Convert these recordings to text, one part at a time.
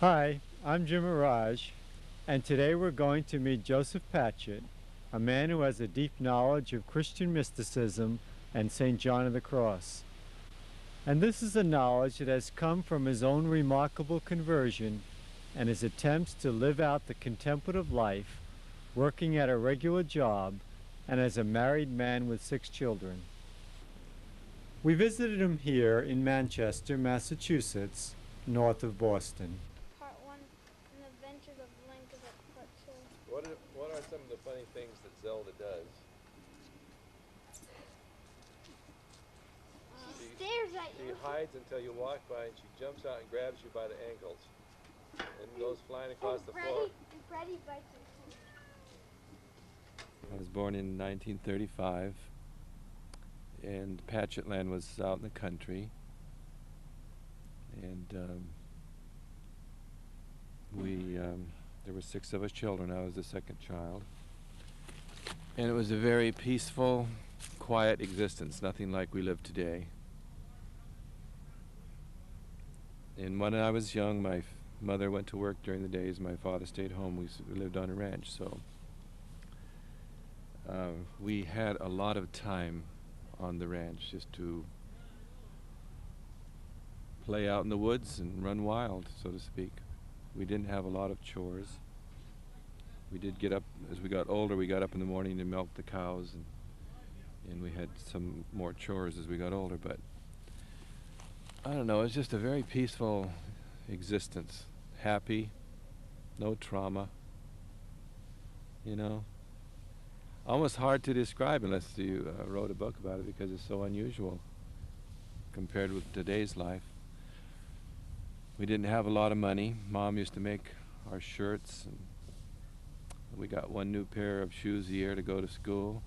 Hi, I'm Jim Mirage, and today we're going to meet Joseph Patchett, a man who has a deep knowledge of Christian mysticism and St. John of the Cross. And this is a knowledge that has come from his own remarkable conversion and his attempts to live out the contemplative life, working at a regular job, and as a married man with 6 children. We visited him here in Manchester, Massachusetts, north of Boston. Part 1, An Adventures of Link is at Part 2. What are some of the funny things that Zelda does? She stares at She you. hides until you walk by and she jumps out and grabs you by the ankles and goes flying across the floor. And Freddy bites her. I was born in 1935 and Patchettland was out in the country, and there were 6 of us children. I was the second child, and it was a very peaceful, quiet existence, nothing like we live today. And when I was young, my mother went to work during the days, my father stayed home. We lived on a ranch, so we had a lot of time on the ranch just to play out in the woods and run wild, so to speak. We didn't have a lot of chores. We did get up, as we got older, we got up in the morning to milk the cows, and we had some more chores as we got older, but I don't know, it's just a very peaceful existence. Happy, no trauma, you know. Almost hard to describe unless you wrote a book about it, because it's so unusual compared with today's life. We didn't have a lot of money. Mom used to make our shirts, and we got 1 new pair of shoes a year to go to school.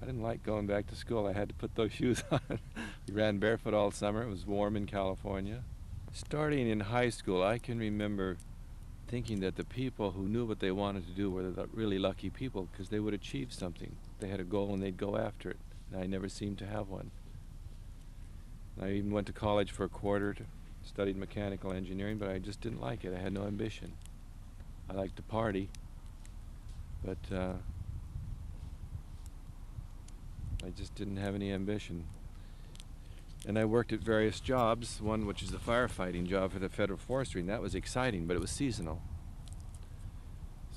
I didn't like going back to school. I had to put those shoes on. We ran barefoot all summer. It was warm in California. Starting in high school, I can remember thinking that the people who knew what they wanted to do were the really lucky people, because they would achieve something. They had a goal and they'd go after it, and I never seemed to have one. I even went to college for a quarter, studied mechanical engineering, but I just didn't like it. I had no ambition. I liked to party, but I just didn't have any ambition. And I worked at various jobs, one which is a firefighting job for the Federal Forestry, and that was exciting, but it was seasonal.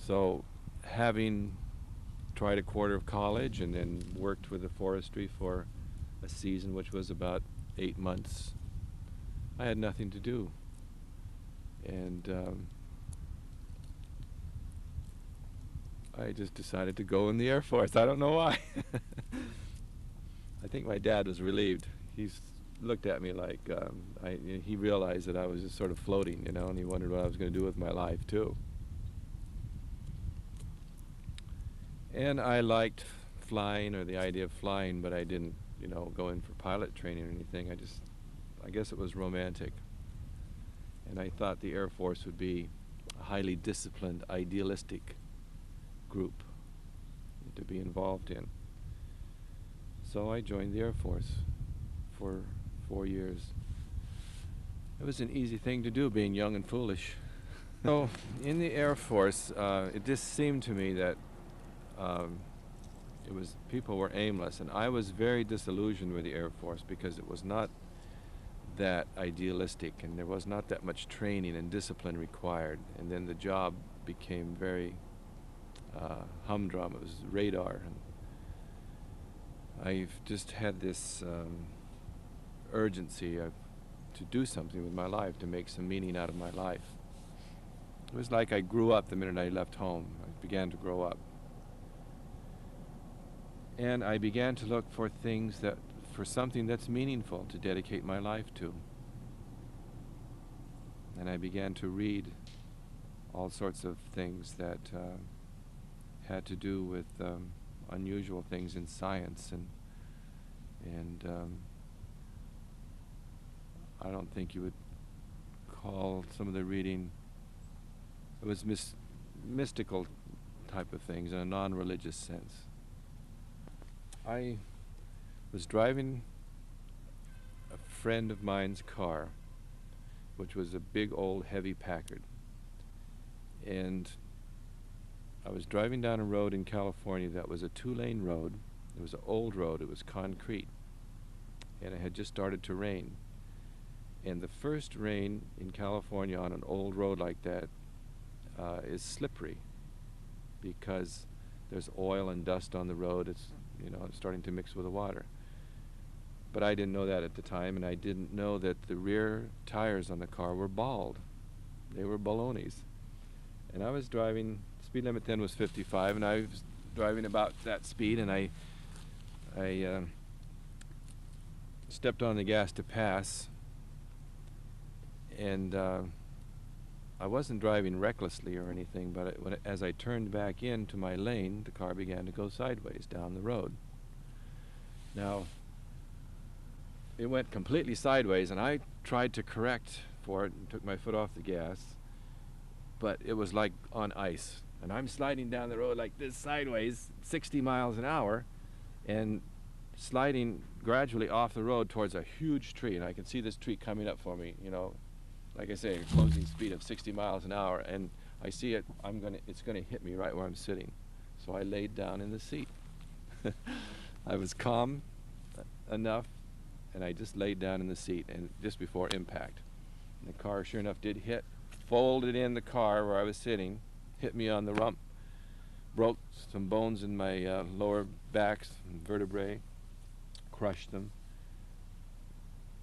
So having tried a quarter of college and then worked with the forestry for a season, which was about 8 months, I had nothing to do. And I just decided to go in the Air Force. I don't know why. I think my dad was relieved. He's looked at me like he realized that I was just sort of floating, you know, and he wondered what I was going to do with my life too. And I liked flying, or the idea of flying, but I didn't, you know, go in for pilot training or anything. I guess it was romantic. And I thought the Air Force would be a highly disciplined, idealistic group to be involved in. So I joined the Air Force for 4 years. It was an easy thing to do, being young and foolish. So in the Air Force, it just seemed to me that people were aimless, and I was very disillusioned with the Air Force because it was not that idealistic, and there was not that much training and discipline required. And then the job became very humdrum. It was radar, and I've just had this urgency to do something with my life, to make some meaning out of my life. It was like I grew up the minute I left home. I began to grow up. And I began to look for something that's meaningful to dedicate my life to. And I began to read all sorts of things that had to do with unusual things in science, and I don't think you would call some of the reading, it was mystical type of things in a non-religious sense. I was driving a friend of mine's car, which was a big old heavy Packard. And I was driving down a road in California that was a 2-lane road. It was an old road. It was concrete. And it had just started to rain. And the first rain in California on an old road like that is slippery because there's oil and dust on the road. It's, you know, it's starting to mix with the water. But I didn't know that at the time, and I didn't know that the rear tires on the car were bald. They were balonies. And I was driving, speed limit then was 55, and I was driving about that speed, and I stepped on the gas to pass, and I wasn't driving recklessly or anything, but as I turned back into my lane, the car began to go sideways down the road. Now, it went completely sideways, and I tried to correct for it and took my foot off the gas, but it was like on ice. And I'm sliding down the road like this sideways, 60 miles an hour, and sliding gradually off the road towards a huge tree. And I can see this tree coming up for me, you know, like I say, a closing speed of 60 miles an hour. And I see it, it's gonna hit me right where I'm sitting. So I laid down in the seat. I was calm enough, and I just laid down in the seat, and just before impact. And the car, sure enough, did hit, folded in the car where I was sitting, hit me on the rump, broke some bones in my lower back, some vertebrae, crushed them,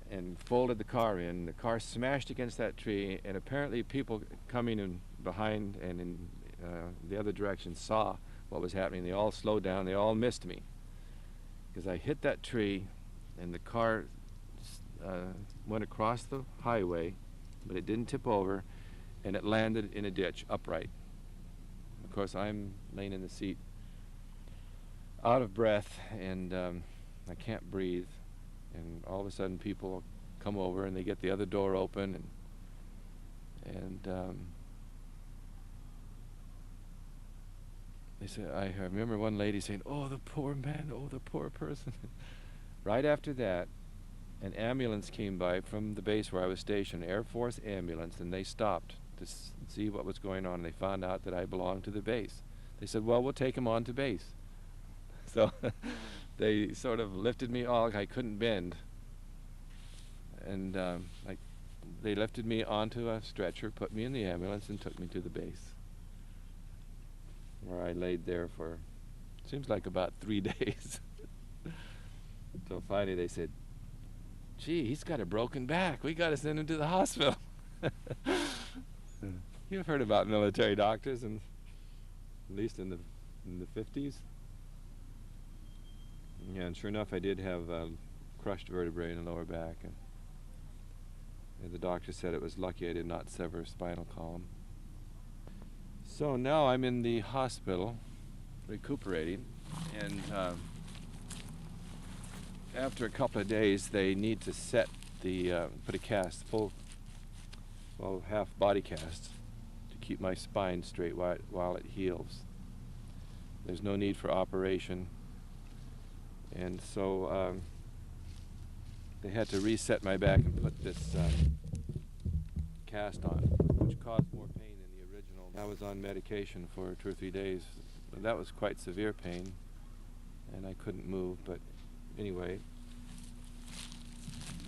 and folded the car in. The car smashed against that tree, and apparently people coming in behind and in the other direction saw what was happening. They all slowed down. They all missed me because I hit that tree, and the car went across the highway, but it didn't tip over, and it landed in a ditch upright. Of course, I'm laying in the seat, out of breath, and I can't breathe. And all of a sudden, people come over, and they get the other door open, and they said, I remember one lady saying, "Oh, the poor man, oh, the poor person." Right after that, an ambulance came by from the base where I was stationed, Air Force ambulance, and they stopped to see what was going on. They found out that I belonged to the base. They said, "Well, we'll take him on to base." So they sort of lifted me off. I couldn't bend, and they lifted me onto a stretcher, put me in the ambulance, and took me to the base, where I laid there for, seems like about 3 days. So finally they said, "Gee, he's got a broken back. We got to send him to the hospital." You've heard about military doctors, and at least in the 50s. Yeah, and sure enough, I did have a crushed vertebrae in the lower back, and the doctor said it was lucky I did not sever a spinal column. So now I'm in the hospital, recuperating, and after a couple of days, they need to set the, put a cast, full, well, half body cast, to keep my spine straight while it heals. There's no need for operation. And so they had to reset my back and put this cast on, which caused more pain than the original. I was on medication for 2 or 3 days. That was quite severe pain, and I couldn't move, but anyway,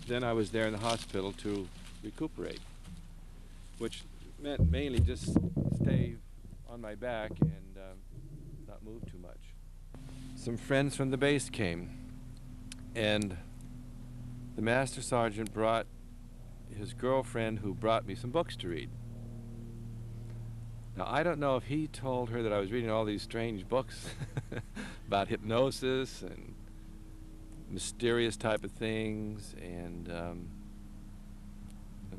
then I was there in the hospital to recuperate, which meant mainly just stay on my back and not move too much. Some friends from the base came, and the master sergeant brought his girlfriend, who brought me some books to read. Now, I don't know if he told her that I was reading all these strange books about hypnosis and mysterious type of things and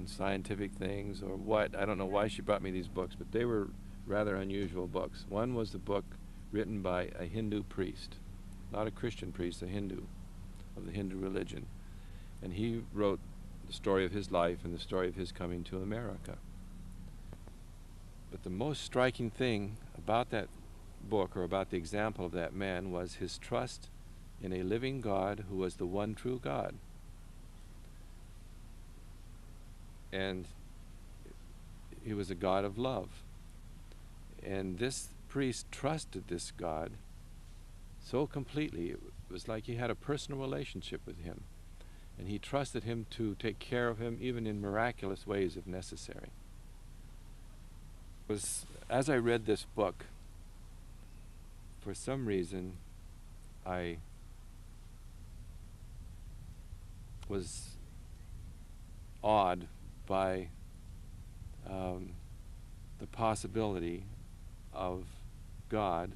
scientific things or what. I don't know why she brought me these books, but they were rather unusual books. One was the book written by a Hindu priest, not a Christian priest, a Hindu of the Hindu religion. And he wrote the story of his life and the story of his coming to America. But the most striking thing about that book, or about the example of that man, was his trust in a living God who was the one true God. And he was a God of love. And this priest trusted this God so completely. It was like he had a personal relationship with him. And he trusted him to take care of him even in miraculous ways if necessary. As I read this book, for some reason, I was awed by the possibility of God,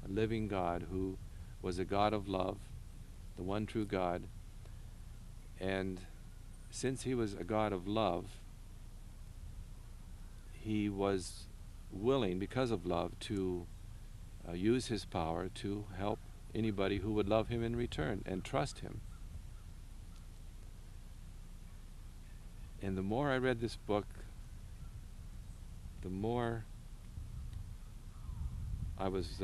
a living God who was a God of love, the one true God. And since he was a God of love, he was willing, because of love, to use his power to help anybody who would love him in return and trust him. And the more I read this book, the more I was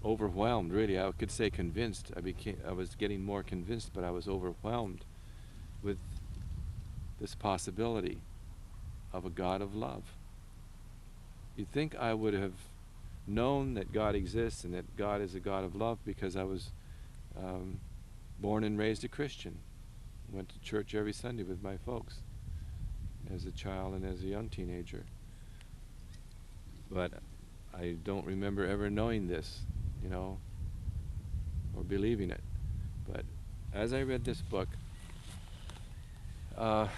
overwhelmed, really. I could say convinced. I was getting more convinced, but I was overwhelmed with this possibility of a God of love. You'd think I would have known that God exists and that God is a God of love because I was born and raised a Christian. Went to church every Sunday with my folks as a child and as a young teenager. But I don't remember ever knowing this, or believing it. But as I read this book, I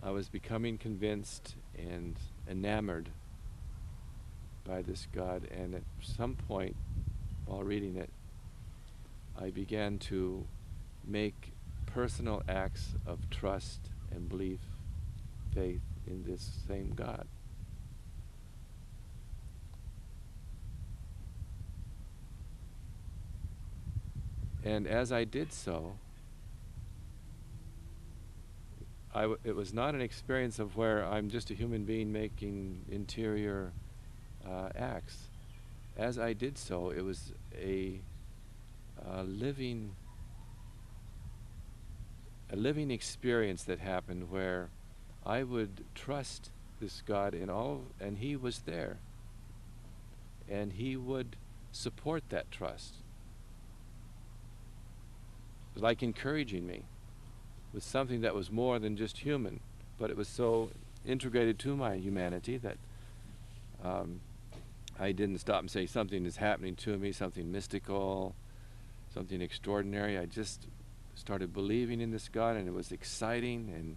was becoming convinced and enamored by this God, and at some point while reading it, I began to make personal acts of trust and belief, faith in this same God. And as I did so, it was not an experience of where I'm just a human being making interior acts. As I did so, it was a living experience that happened where I would trust this God in all, and he was there, and he would support that trust. It was like encouraging me with something that was more than just human, but it was so integrated to my humanity that I didn't stop and say something is happening to me, something mystical, something extraordinary. I just started believing in this God, and it was exciting,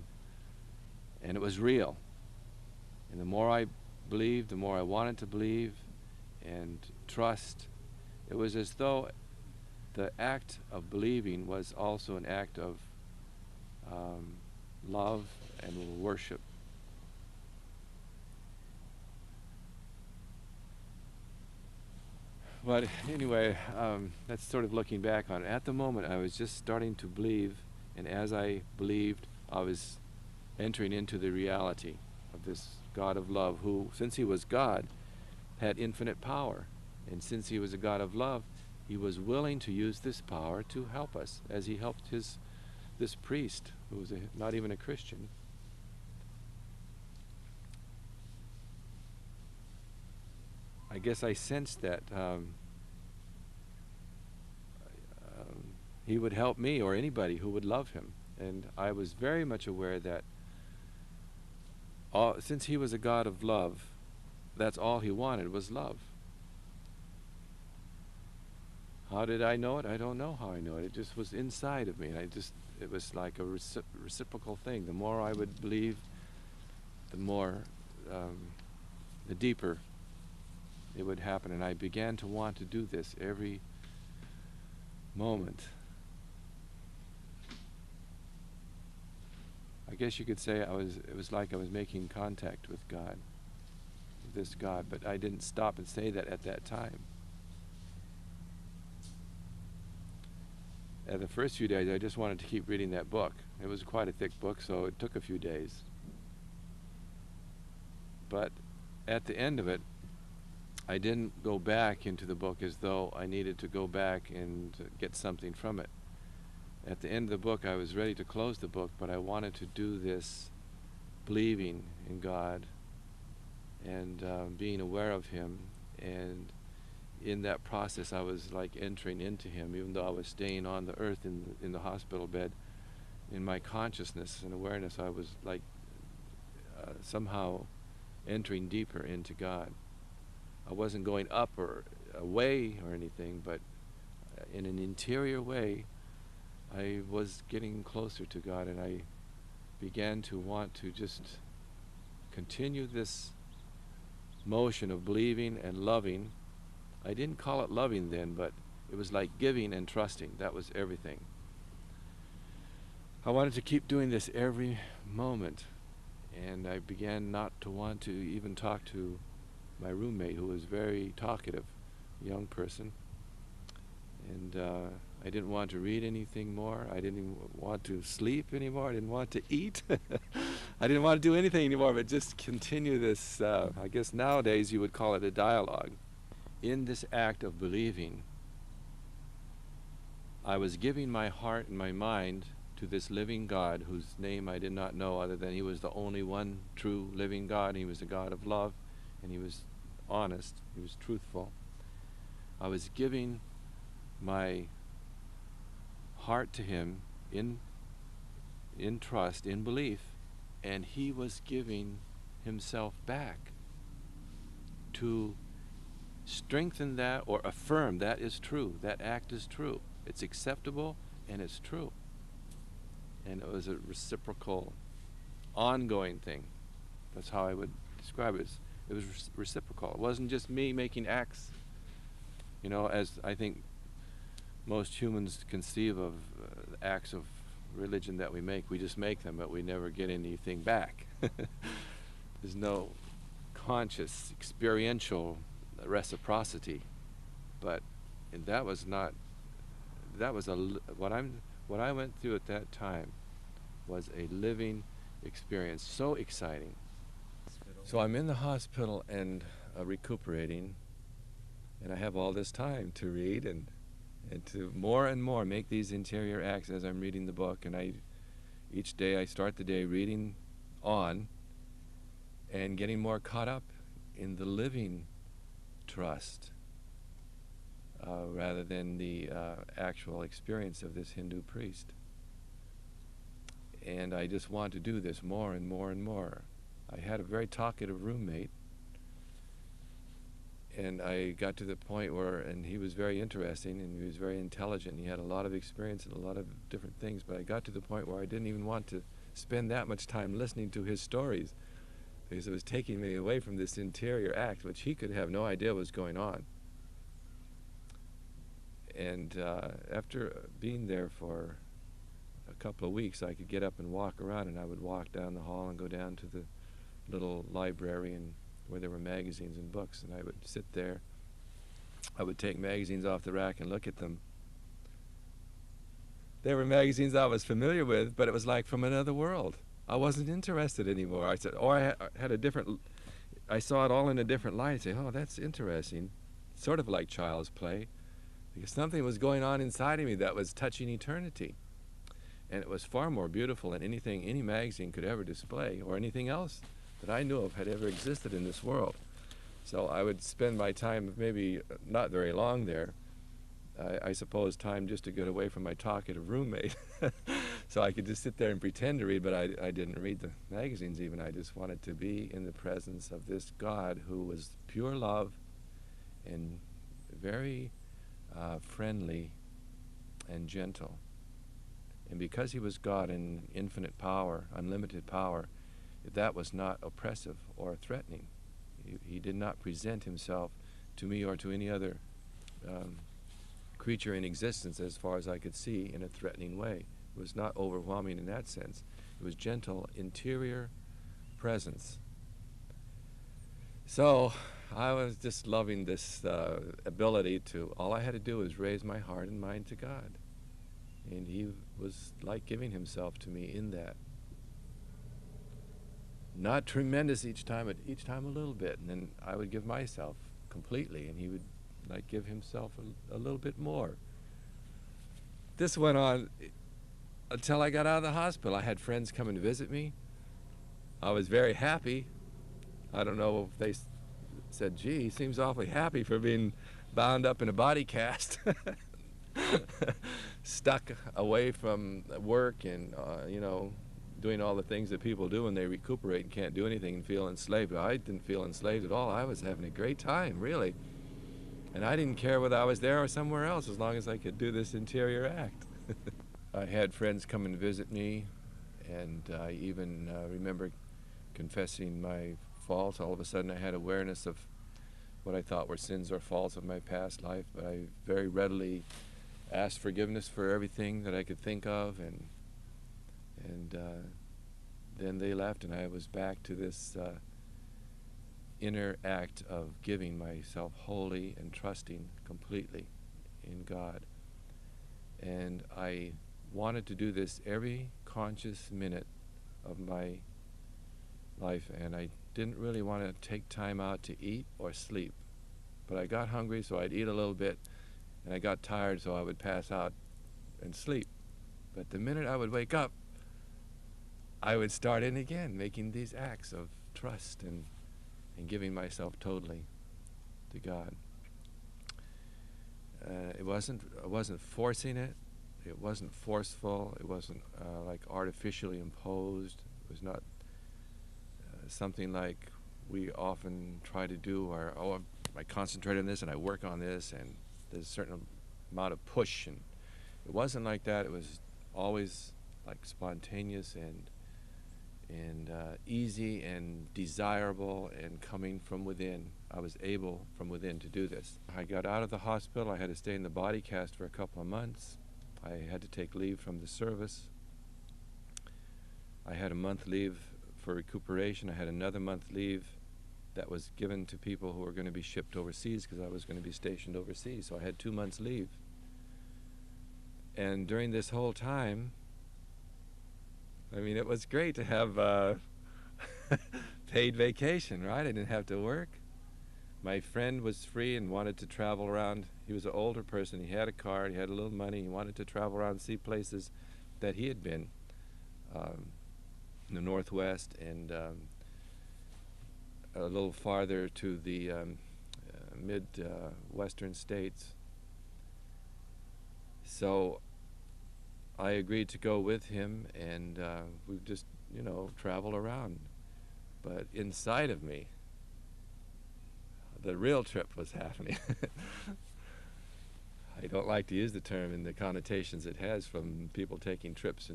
and it was real. And the more I believed, the more I wanted to believe and trust. It was as though the act of believing was also an act of love and worship. But anyway, that's sort of looking back on it. At the moment, I was just starting to believe, and as I believed, I was entering into the reality of this God of love who, since he was God, had infinite power. And since he was a God of love, he was willing to use this power to help us, as he helped this priest, who was not even a Christian. I guess I sensed that he would help me or anybody who would love him. And I was very much aware that since he was a God of love, that's all he wanted was love. How did I know it? I don't know how I know it. It just was inside of me, and it was like a reciprocal thing. The more I would believe, the deeper it would happen, and I began to want to do this every moment. I guess you could say it was like I was making contact with God, with this God, but I didn't stop and say that at that time. The first few days, I just wanted to keep reading that book. It was quite a thick book, so it took a few days. But at the end of it, I didn't go back into the book as though I needed to go back and get something from it. At the end of the book, I was ready to close the book, but I wanted to do this believing in God and being aware of Him. And in that process, I was like entering into Him, even though I was staying on the earth in the hospital bed. In my consciousness and awareness, I was like somehow entering deeper into God. I wasn't going up or away or anything, but in an interior way, I was getting closer to God, and I began to want to just continue this motion of believing and loving. I didn't call it loving then, but it was like giving and trusting. That was everything. I wanted to keep doing this every moment, and I began not to want to even talk to my roommate, who was very talkative, young person. And I didn't want to read anything more. I didn't want to sleep anymore. I didn't want to eat. I didn't want to do anything anymore, but just continue this, I guess nowadays you would call it a dialogue. In this act of believing, I was giving my heart and my mind to this living God, whose name I did not know, other than He was the only one true living God. He was the God of love, and He was honest. He was truthful. I was giving my heart to Him in trust, in belief, and He was giving Himself back to strengthen that or affirm that is true, that act is true, it's acceptable and it's true. And it was a reciprocal, ongoing thing. That's how I would describe it. It was reciprocal. It wasn't just me making acts, as I think most humans conceive of acts of religion that we make. We just make them, but we never get anything back. There's no conscious, experiential reciprocity. But that was not. That was what I went through at that time was a living experience, so exciting. So I'm in the hospital and recuperating, and I have all this time to read and to more and more make these interior acts as I'm reading the book. And each day I start the day reading on and getting more caught up in the living trust rather than the actual experience of this Hindu priest. And I just want to do this more and more and more. I had a very talkative roommate, and I got to the point where, and he was very interesting, and he was very intelligent, and he had a lot of experience in a lot of different things, but I got to the point where I didn't even want to spend that much time listening to his stories, because it was taking me away from this interior act, which he could have no idea was going on. And after being there for a couple of weeks, I could get up and walk around, and I would walk down the hall and go down to the little library and where there were magazines and books, and I would sit there. I would take magazines off the rack and look at them. They were magazines I was familiar with, but it was like from another world. I wasn't interested anymore. I said, or I had a different, I saw it all in a different light. I'd say, oh, that's interesting. Sort of like child's play, because something was going on inside of me that was touching eternity. And it was far more beautiful than anything any magazine could ever display, or anything else that I knew of had ever existed in this world. So I would spend my time, maybe not very long there, I suppose time just to get away from my talkative roommate. So I could just sit there and pretend to read, but I didn't read the magazines even. I just wanted to be in the presence of this God who was pure love and very friendly and gentle. And because He was God in infinite power, unlimited power, that was not oppressive or threatening. He did not present Himself to me or to any other creature in existence, as far as I could see, in a threatening way. It was not overwhelming in that sense. It was gentle, interior presence. So I was just loving this ability to, all I had to do was raise my heart and mind to God. And He was like giving Himself to me in that. Not tremendous each time, but each time a little bit. And then I would give myself completely, and He would like give Himself a little bit more. This went on until I got out of the hospital. I had friends come and visit me. I was very happy. I don't know if they said, gee, he seems awfully happy for being bound up in a body cast. Stuck away from work and, doing all the things that people do when they recuperate and can't do anything and feel enslaved. I didn't feel enslaved at all. I was having a great time, really. And I didn't care whether I was there or somewhere else as long as I could do this interior act. I had friends come and visit me, and I even remember confessing my faults. All of a sudden I had awareness of what I thought were sins or faults of my past life, but I very readily asked forgiveness for everything that I could think of, and then they left, and I was back to this inner act of giving myself wholly and trusting completely in God. And I wanted to do this every conscious minute of my life, and I didn't really want to take time out to eat or sleep. But I got hungry, so I'd eat a little bit, and I got tired, so I would pass out and sleep. But the minute I would wake up, I would start in again, making these acts of trust and giving myself totally to God. I wasn't forcing it. It wasn't forceful. It wasn't like artificially imposed. It was not something like we often try to do, or I concentrate on this and I work on this, and there's a certain amount of push. And it wasn't like that. It was always like spontaneous and easy and desirable and coming from within. I was able from within to do this. I got out of the hospital. I had to stay in the body cast for a couple of months. I had to take leave from the service. I had a month leave for recuperation. I had another month leave that was given to people who were going to be shipped overseas because I was going to be stationed overseas. So I had 2 months leave. And during this whole time, I mean, it was great to have paid vacation, right? I didn't have to work. My friend was free and wanted to travel around. He was an older person. He had a car. He had a little money. He wanted to travel around and see places that he had been in the Northwest and a little farther to the mid-western states. So I agreed to go with him, and we just, travel around. But inside of me, the real trip was happening. I don't like to use the term in the connotations it has from people taking trips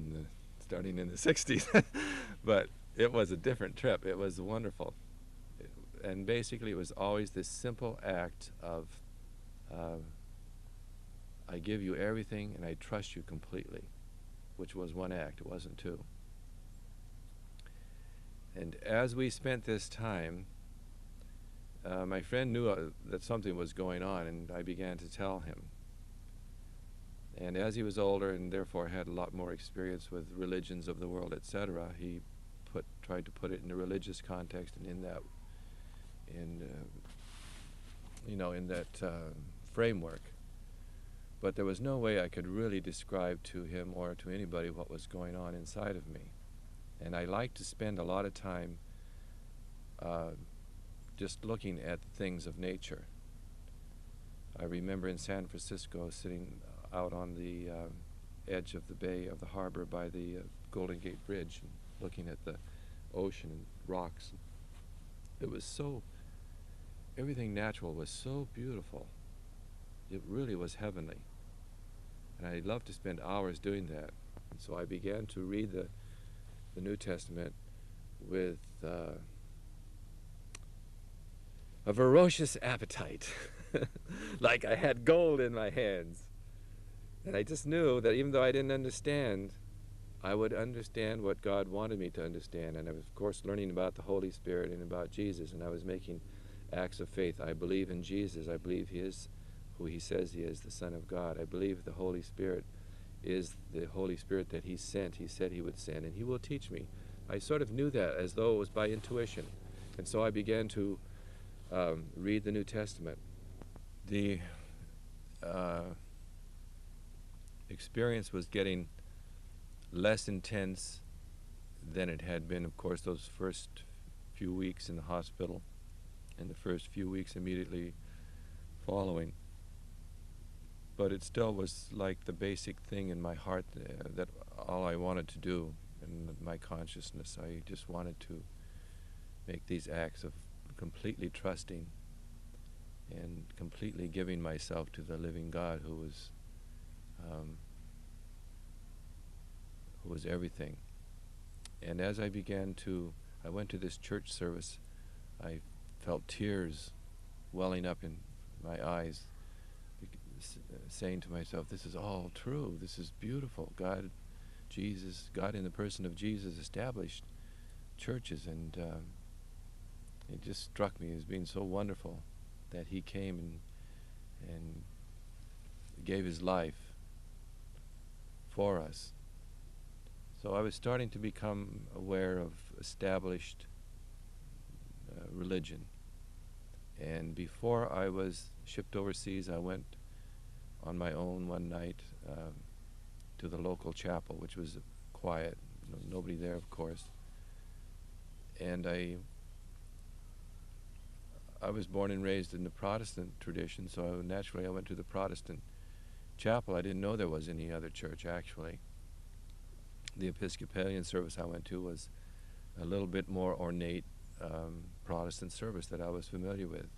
starting in the 60s, but it was a different trip. It was wonderful. And basically it was always this simple act of I give you everything and I trust you completely, which was one act, it wasn't two. And as we spent this time, my friend knew that something was going on, and I began to tell him. And as he was older and therefore had a lot more experience with religions of the world, etc., he tried to put it in a religious context and in that framework. But there was no way I could really describe to him or to anybody what was going on inside of me. And I like to spend a lot of time just looking at the things of nature. I remember in San Francisco sitting out on the edge of the bay of the harbor by the Golden Gate Bridge and looking at the ocean and rocks. It was everything natural was so beautiful. It really was heavenly. And I loved to spend hours doing that. And so I began to read the New Testament with a ferocious appetite, like I had gold in my hands. And I just knew that even though I didn't understand, I would understand what God wanted me to understand. And I was, of course, learning about the Holy Spirit and about Jesus, and I was making acts of faith. I believe in Jesus. I believe he is who he says he is, the Son of God. I believe the Holy Spirit is the Holy Spirit that he sent. He said he would send, and he will teach me. I sort of knew that as though it was by intuition. And so I began to read the New Testament. The experience was getting less intense than it had been, of course, those first few weeks in the hospital and the first few weeks immediately following. But it still was like the basic thing in my heart that all I wanted to do in my consciousness. I just wanted to make these acts of completely trusting and completely giving myself to the living God who was everything. And as I went to this church service, I felt tears welling up in my eyes, saying to myself, this is all true, this is beautiful. God in the person of Jesus established churches, and it just struck me as being so wonderful that he came and gave his life for us. So I was starting to become aware of established religion. And before I was shipped overseas, I went on my own one night to the local chapel, which was quiet, nobody there, of course. And I was born and raised in the Protestant tradition, so naturally I went to the Protestant chapel. I didn't know there was any other church, actually. The Episcopalian service I went to was a little bit more ornate Protestant service that I was familiar with.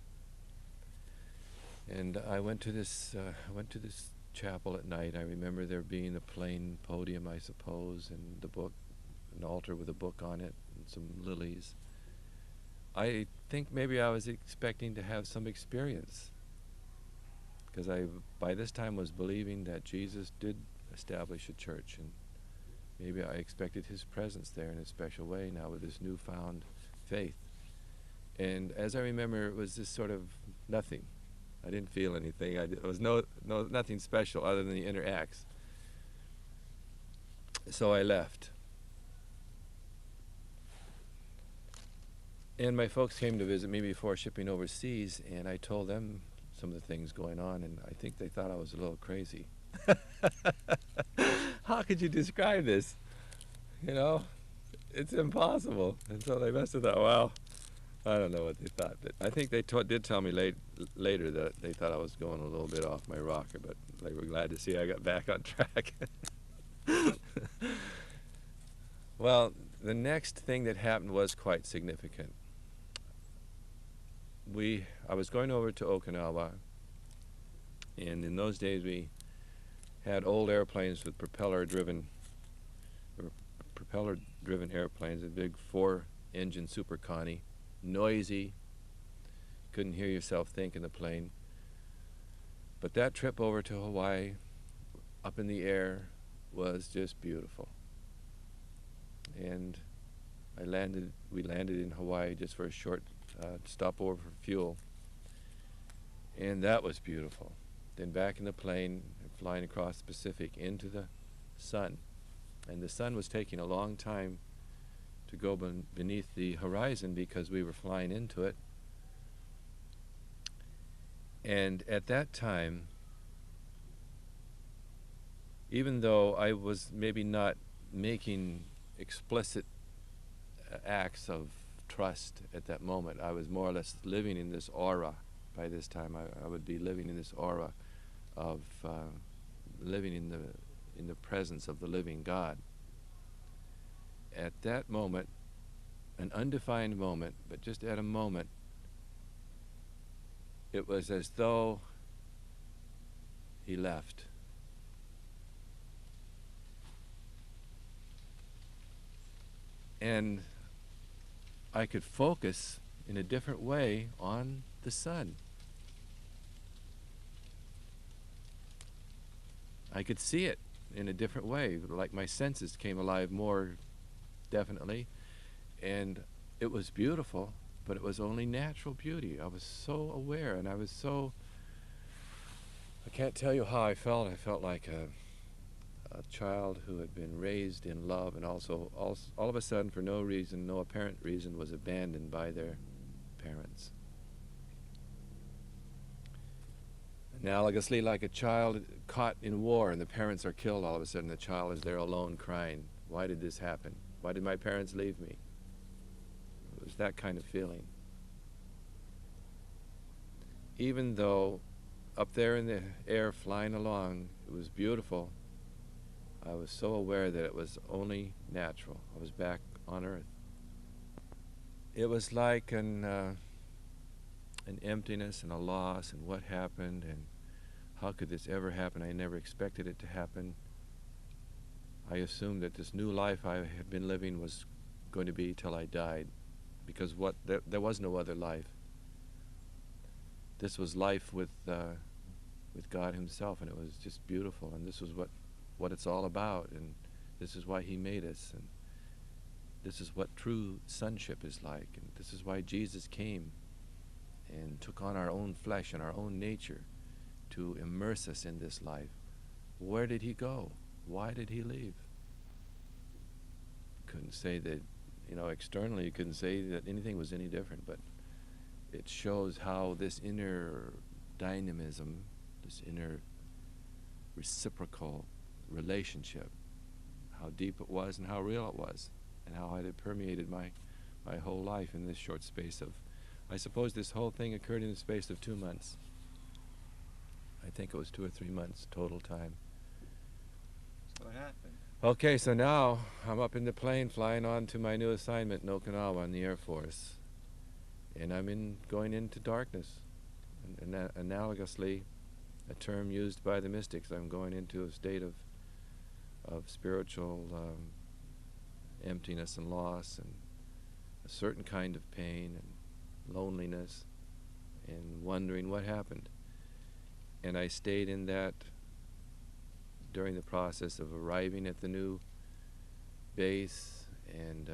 And I went to this chapel at night. I remember there being a plain podium, I suppose, and an altar with a book on it, and some lilies. I think maybe I was expecting to have some experience, because I, by this time, was believing that Jesus did establish a church, and maybe I expected his presence there in a special way now with this newfound faith. And as I remember, it was just sort of nothing. I didn't feel anything. It was nothing special other than the inner acts. So I left. And my folks came to visit me before shipping overseas, and I told them some of the things going on, and I think they thought I was a little crazy. How could you describe this? You know, it's impossible. And so they must have thought, well, I don't know what they thought, but I think they did tell me later that they thought I was going a little bit off my rocker, but they were glad to see I got back on track. Well, the next thing that happened was quite significant. I was going over to Okinawa, and in those days we had old airplanes with propeller-driven airplanes, a big 4-engine Super Connie, noisy, couldn't hear yourself think in the plane. But that trip over to Hawaii, up in the air, was just beautiful. And we landed in Hawaii just for a short stopover for fuel, and that was beautiful. Then back in the plane, flying across the Pacific into the sun, and the sun was taking a long time to go beneath the horizon because we were flying into it. And at that time, even though I was maybe not making explicit acts of trust at that moment, I was more or less living in this aura. By this time, I would be living in this aura of living in the presence of the living God. At that moment, an undefined moment, but just at a moment, it was as though he left. And I could focus in a different way on the sun. I could see it in a different way, like my senses came alive more definitely, and it was beautiful, but it was only natural beauty. I was so aware, and I can't tell you how I felt. I felt like a child who had been raised in love, and also all of a sudden, for no reason, no apparent reason, was abandoned by their parents. Analogously, like a child caught in war and the parents are killed, all of a sudden the child is there alone crying. Why did this happen? Why did my parents leave me? It was that kind of feeling. Even though up there in the air flying along, it was beautiful, I was so aware that it was only natural. I was back on Earth. It was like an emptiness and a loss, and what happened, and how could this ever happen? I never expected it to happen. I assumed that this new life I had been living was going to be till I died, because there was no other life. This was life with God Himself, and it was just beautiful, and this was what it's all about, and this is why He made us, and this is what true sonship is like, and this is why Jesus came and took on our own flesh and our own nature to immerse us in this life. Where did He go? Why did He leave? Couldn't say that, externally you couldn't say that anything was any different, but it shows how this inner dynamism, this inner reciprocal relationship, how deep it was and how real it was, and how it had permeated my whole life in this short space of, I suppose this whole thing occurred in the space of 2 months. I think it was 2 or 3 months total time. So what happened? Okay, so now I'm up in the plane flying on to my new assignment in Okinawa in the Air Force. And I'm going into darkness. And analogously, a term used by the mystics, I'm going into a state of spiritual emptiness and loss, and a certain kind of pain and loneliness, and wondering what happened. And I stayed in that during the process of arriving at the new base, and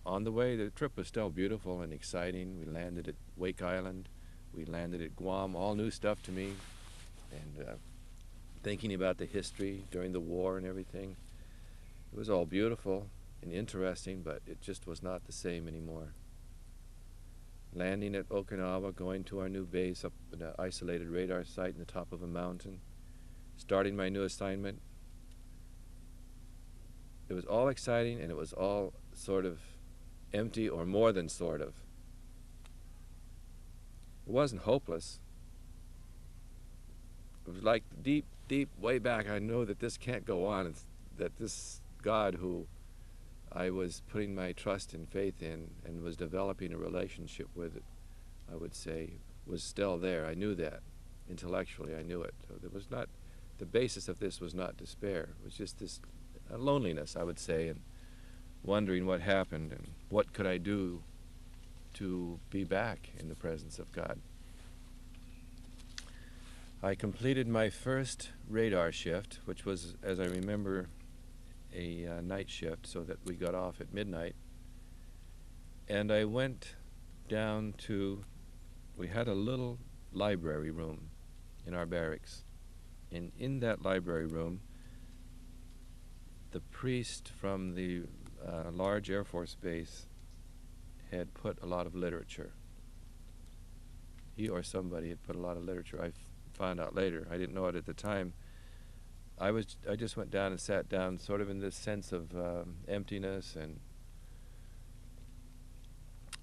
on the way the trip was still beautiful and exciting. We landed at Wake Island, we landed at Guam, all new stuff to me, and thinking about the history during the war and everything. It was all beautiful and interesting, but it just was not the same anymore. Landing at Okinawa, going to our new base up in an isolated radar site in the top of a mountain, starting my new assignment. It was all exciting, and it was all sort of empty, or more than sort of. It wasn't hopeless. It was like deep, deep, way back, I know that this can't go on, that this God who I was putting my trust and faith in and was developing a relationship with, I would say, was still there. I knew that. Intellectually, I knew it. So there was not, the basis of this was not despair. It was just this loneliness, I would say, and wondering what happened and what could I do to be back in the presence of God. I completed my first radar shift, which was, as I remember, a night shift, so that we got off at midnight. And I went down to, we had a little library room in our barracks. And in that library room, the priest from the large Air Force base had put a lot of literature. He or somebody had put a lot of literature. I found out later. I didn't know it at the time. I just went down and sat down, sort of in this sense of emptiness, and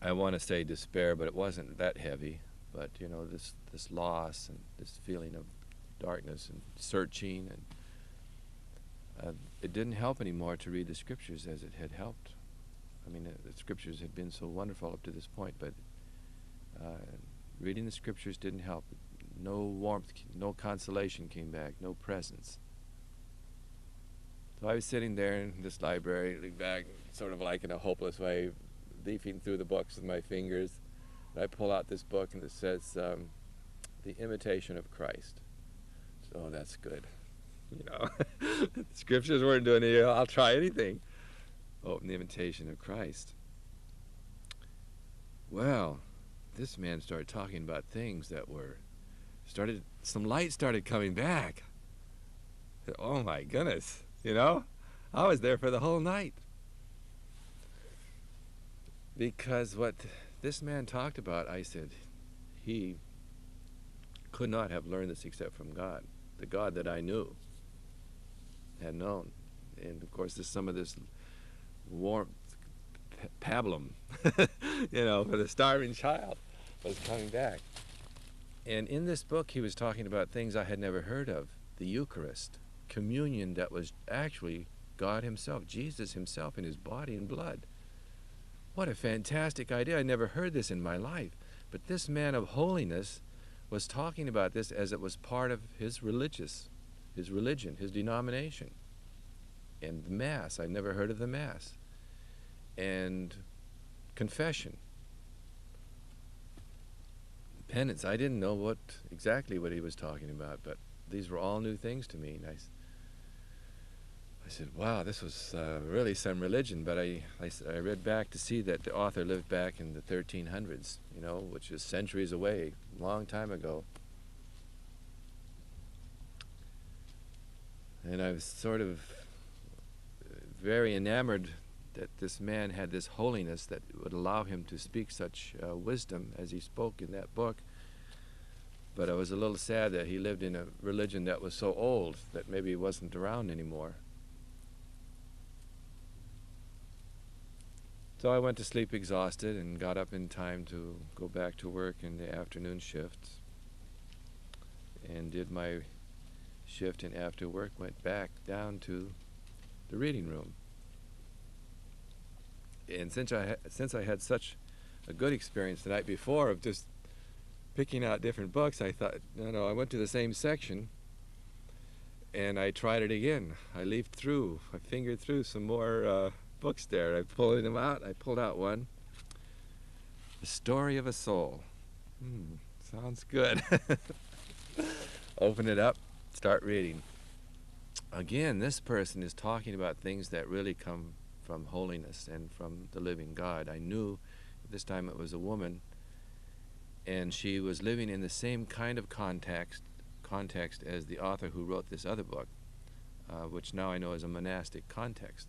I want to say despair, but it wasn't that heavy. But this loss and this feeling of darkness and searching, and it didn't help anymore to read the scriptures as it had helped. I mean, the scriptures had been so wonderful up to this point, but reading the scriptures didn't help. No warmth, no consolation came back, no presence. So I was sitting there in this library, leaning back, sort of like in a hopeless way, leafing through the books with my fingers. And I pull out this book, and it says, The Imitation of Christ. So that's good. The scriptures weren't doing it. I'll try anything. Oh, The Imitation of Christ. Well, this man started talking about things that some light started coming back. Oh my goodness, I was there for the whole night. Because what this man talked about, I said, he could not have learned this except from God, the God that I knew, had known. And of course, there's some of this warmth, pablum, for the starving child was coming back. And in this book, he was talking about things I had never heard of: the Eucharist, communion that was actually God himself, Jesus himself in his body and blood. What a fantastic idea. I never heard this in my life. But this man of holiness was talking about this as it was part of his religion, his denomination. And the Mass, I never heard of the Mass. And confession. Penance, I didn't know exactly what he was talking about, but these were all new things to me. And I said, wow, this was really some religion. But I read back to see that the author lived back in the 1300s, which is centuries away, a long time ago. And I was sort of very enamored that this man had this holiness that would allow him to speak such wisdom as he spoke in that book. But I was a little sad that he lived in a religion that was so old that maybe he wasn't around anymore. So I went to sleep exhausted and got up in time to go back to work in the afternoon shifts, and did my shift, and after work went back down to the reading room. And since I had such a good experience the night before of just picking out different books, I thought, no, I went to the same section and I tried it again. I fingered through some more books there. I pulled them out. I pulled out one, The Story of a Soul. Sounds good. Open it up, start reading. Again, this person is talking about things that really come from holiness and from the living God. I knew this time it was a woman, and she was living in the same kind of context as the author who wrote this other book, which now I know is a monastic context.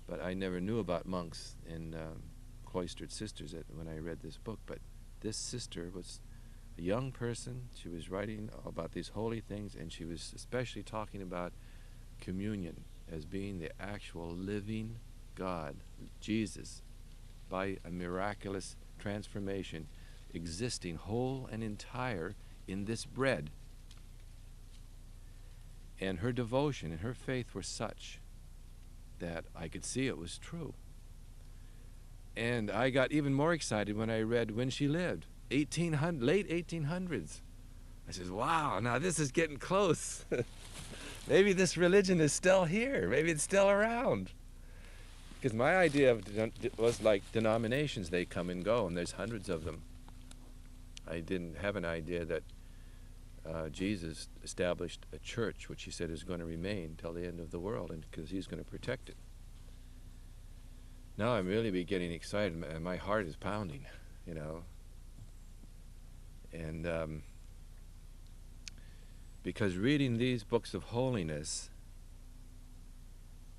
But I never knew about monks and cloistered sisters when I read this book. But this sister was a young person. She was writing about these holy things, and she was especially talking about communion as being the actual living God, Jesus, by a miraculous transformation, existing whole and entire in this bread. And her devotion and her faith were such that I could see it was true. And I got even more excited when I read when she lived, late 1800s. I said, wow, now this is getting close. Maybe this religion is still here. Maybe it's still around. Because my idea was like denominations, they come and go, and there's hundreds of them. I didn't have an idea that Jesus established a church, which he said is going to remain till the end of the world, and because he's going to protect it. Now I'm really getting excited, and my heart is pounding, And because reading these books of holiness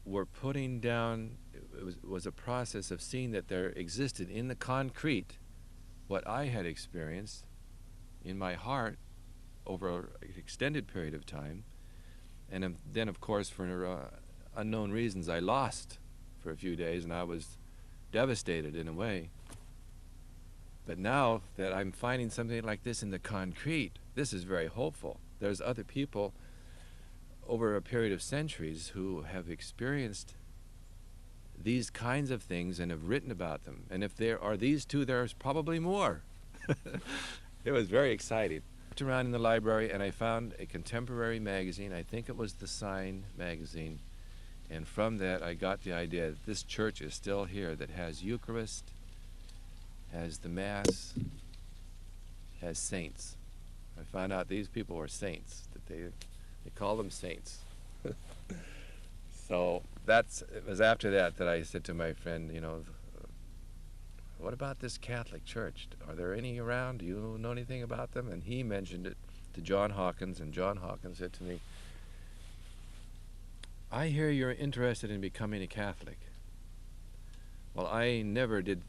were putting down, it was a process of seeing that there existed in the concrete what I had experienced in my heart over an extended period of time. And then, of course, for unknown reasons, I lost for a few days, and I was devastated in a way. But now that I'm finding something like this in the concrete, this is very hopeful. There's other people over a period of centuries who have experienced these kinds of things and have written about them. And if there are these two, there's probably more. It was very exciting. I looked around in the library and I found a contemporary magazine. I think it was the Sign magazine. And from that I got the idea that this church is still here, that has Eucharist, has the Mass, has saints. I found out these people were saints, that they call them saints. So it was after that I said to my friend, what about this Catholic church? Are there any around? Do you know anything about them? And he mentioned it to John Hawkins, and John Hawkins said to me, I hear you're interested in becoming a Catholic. Well, I never did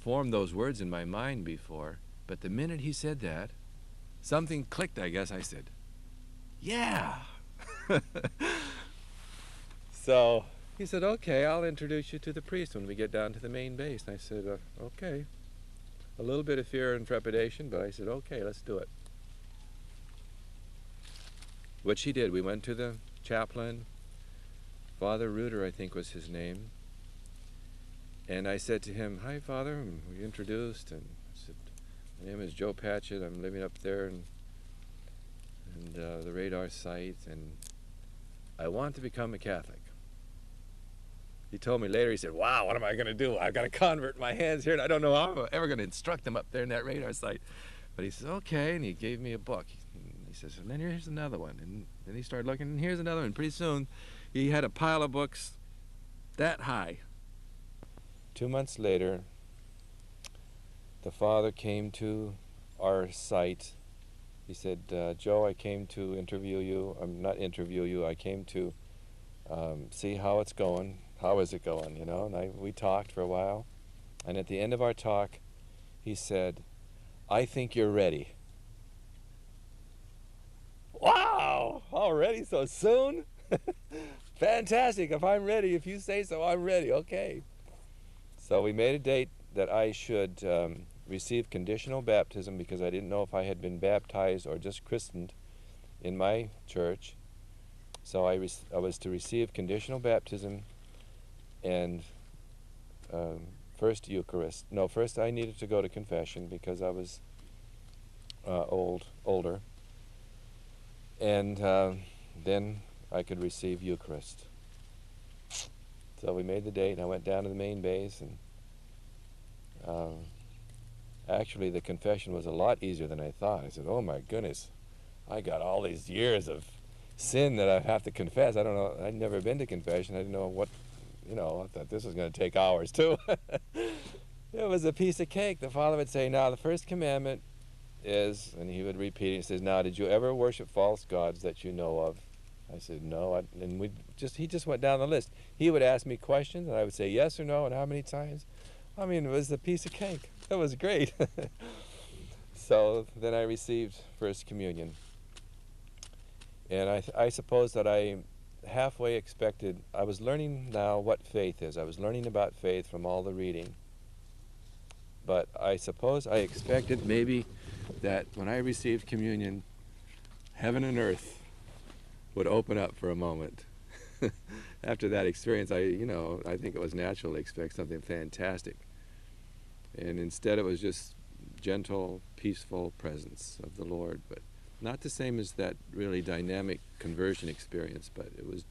form those words in my mind before, but the minute he said that, something clicked, I guess. I said, yeah. So he said, okay, I'll introduce you to the priest when we get down to the main base. And I said, okay. A little bit of fear and trepidation, but I said, okay, let's do it. Which he did. We went to the chaplain. Father Reuter, I think, was his name. And I said to him, hi, Father. And we introduced, and I said, my name is Joe Patchett. I'm living up there in the radar site, and I want to become a Catholic. He told me later, he said, wow, what am I going to do? I've got a convert in my hands here, and I don't know how I'm ever going to instruct them up there in that radar site. But he said, okay, and he gave me a book. He says, and then here's another one. And then he started looking, and here's another one. Pretty soon, he had a pile of books that high. 2 months later, the father came to our site. He said, Joe, I came to interview you. Not interview you, I came to see how it's going. How is it going, you know? And we talked for a while. And at the end of our talk, he said, I think you're ready. Wow! Already so soon? Fantastic. If I'm ready, if you say so, I'm ready. Okay. So we made a date that I should receive conditional baptism, because I didn't know if I had been baptized or just christened in my church. So I was to receive conditional baptism and first Eucharist. No, first I needed to go to confession because I was older. And then I could receive Eucharist. So we made the date, and I went down to the main base, and actually the confession was a lot easier than I thought. I said, oh my goodness, I got all these years of sin that I have to confess. I don't know, I'd never been to confession. I didn't know what, you know, I thought this was going to take hours too. It was a piece of cake. The father would say, now the first commandment is, and he would repeat it, he says, now did you ever worship false gods that you know of? I said, no, and he just went down the list. He would ask me questions, and I would say yes or no, and how many times? I mean, it was a piece of cake. That was great. So then I received First Communion. And I suppose that I halfway expected, I was learning now what faith is. I was learning about faith from all the reading. But I suppose I expected maybe that when I received communion, heaven and earth would open up for a moment. After that experience, I think it was natural to expect something fantastic. And instead it was just gentle, peaceful presence of the Lord, but not the same as that really dynamic conversion experience, but it was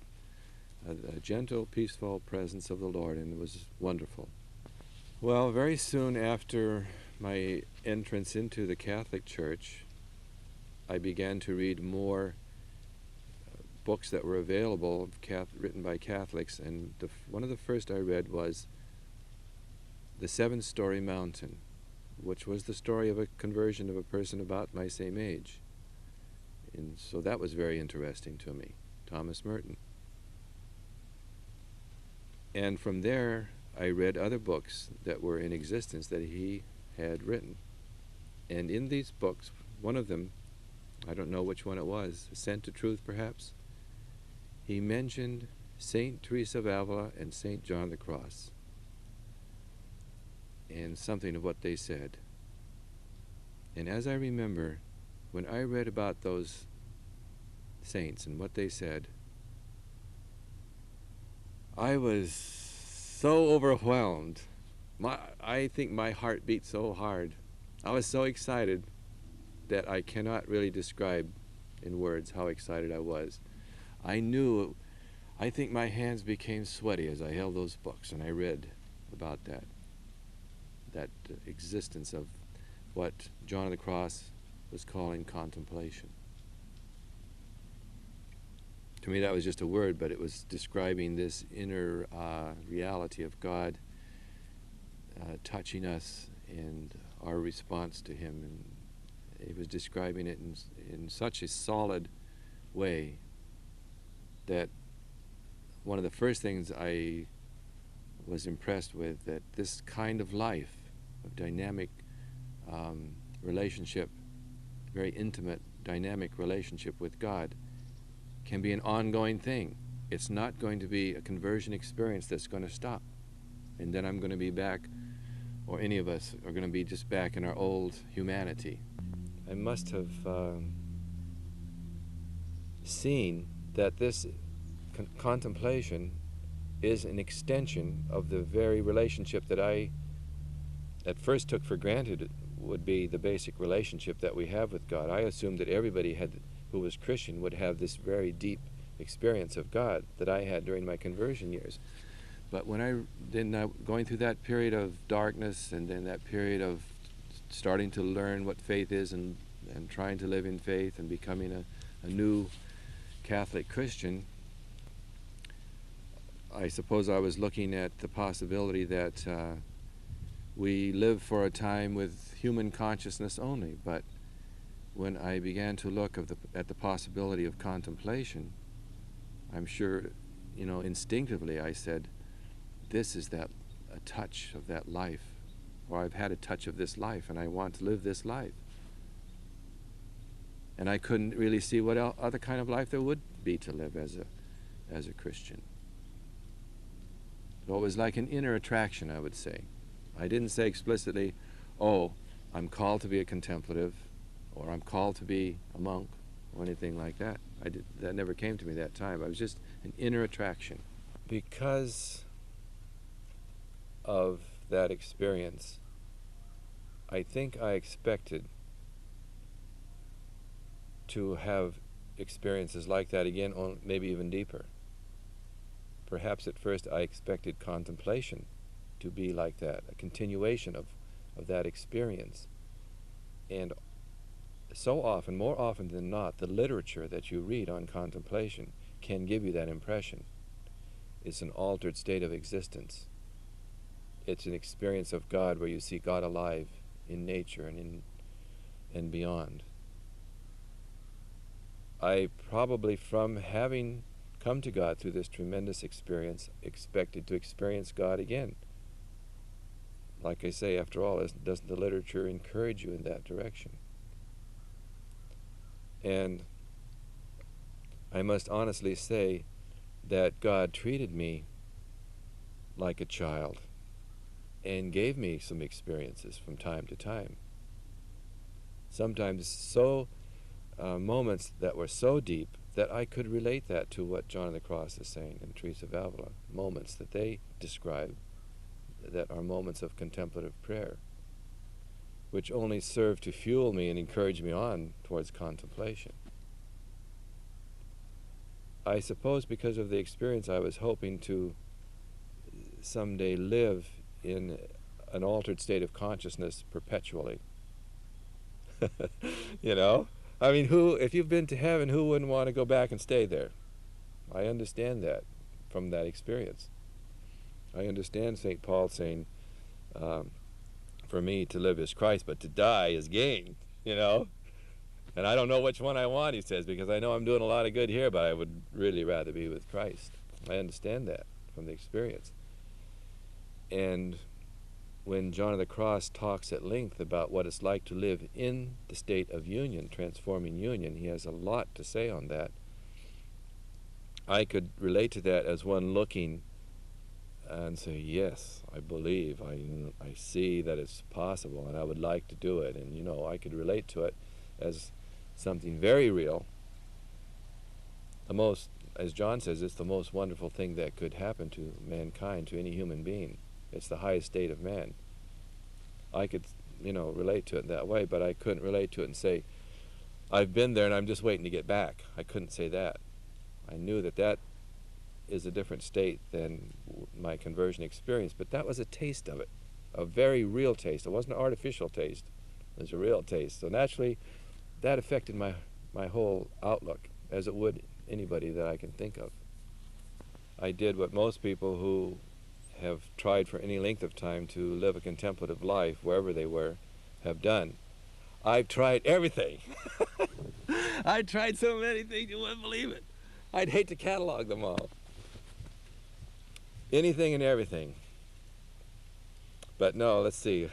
a gentle, peaceful presence of the Lord, and it was wonderful. Well, very soon after my entrance into the Catholic Church, I began to read more books that were available, written by Catholics, and one of the first I read was The Seven-Story Mountain, which was the story of a conversion of a person about my same age. And so that was very interesting to me, Thomas Merton. And from there, I read other books that were in existence that he had written. And in these books, one of them, I don't know which one it was, Ascent to Truth perhaps, he mentioned Saint Teresa of Avila and Saint John the Cross, and something of what they said. And as I remember, when I read about those saints and what they said, I was so overwhelmed. I think my heart beat so hard. I was so excited that I cannot really describe in words how excited I was. I think my hands became sweaty as I held those books and I read about that existence of what John of the Cross was calling contemplation. To me that was just a word, but it was describing this inner reality of God touching us and our response to Him. And he was describing it in such a solid way that one of the first things I was impressed with, that this kind of life, of dynamic relationship very intimate, dynamic relationship with God can be an ongoing thing. It's not going to be a conversion experience that's going to stop. And then I'm going to be back, or any of us are going to be just back in our old humanity. I must have seen that this contemplation is an extension of the very relationship that I at first took for granted would be the basic relationship that we have with God. I assumed that everybody who was Christian would have this very deep experience of God that I had during my conversion years. But when going through that period of darkness, and then that period of starting to learn what faith is, and trying to live in faith and becoming a new Catholic Christian, I suppose I was looking at the possibility that we live for a time with human consciousness only. But when I began to look at the possibility of contemplation, I'm sure, instinctively I said, this is a touch of that life, or I've had a touch of this life, and I want to live this life. And I couldn't really see what other kind of life there would be to live as a Christian. So it was like an inner attraction, I would say. I didn't say explicitly, oh, I'm called to be a contemplative, or I'm called to be a monk, or anything like that. That never came to me that time. I was just an inner attraction. Because of that experience, I think I expected to have experiences like that again, or maybe even deeper. Perhaps at first I expected contemplation to be like that, a continuation of that experience. And so often, more often than not, the literature that you read on contemplation can give you that impression. It's an altered state of existence. It's an experience of God where you see God alive in nature and beyond. I probably, from having come to God through this tremendous experience, expected to experience God again. Like I say, after all, doesn't the literature encourage you in that direction? And I must honestly say that God treated me like a child and gave me some experiences from time to time. Sometimes moments that were so deep that I could relate that to what John of the Cross is saying and Teresa of Avila, moments that they describe that are moments of contemplative prayer, which only serve to fuel me and encourage me on towards contemplation. I suppose because of the experience, I was hoping to someday live in an altered state of consciousness perpetually. I mean, if you've been to heaven, who wouldn't want to go back and stay there? I understand that from that experience. I understand St. Paul saying, for me to live is Christ, but to die is gain, And I don't know which one I want, he says, because I know I'm doing a lot of good here, but I would really rather be with Christ. I understand that from the experience. And when John of the Cross talks at length about what it's like to live in the state of union, transforming union, he has a lot to say on that. I could relate to that as one looking and say, yes, I believe, I see that it's possible, and I would like to do it. And, I could relate to it as something very real. As John says, it's the most wonderful thing that could happen to mankind, to any human being. It's the highest state of man. I could, relate to it that way, but I couldn't relate to it and say, I've been there and I'm just waiting to get back. I couldn't say that. I knew that is a different state than my conversion experience, but that was a taste of it, a very real taste. It wasn't an artificial taste. It was a real taste. So naturally, that affected my whole outlook, as it would anybody that I can think of. I did what most people who have tried for any length of time to live a contemplative life, wherever they were, have done. I've tried everything. I tried so many things, you wouldn't believe it. I'd hate to catalog them all. Anything and everything. But no, let's see.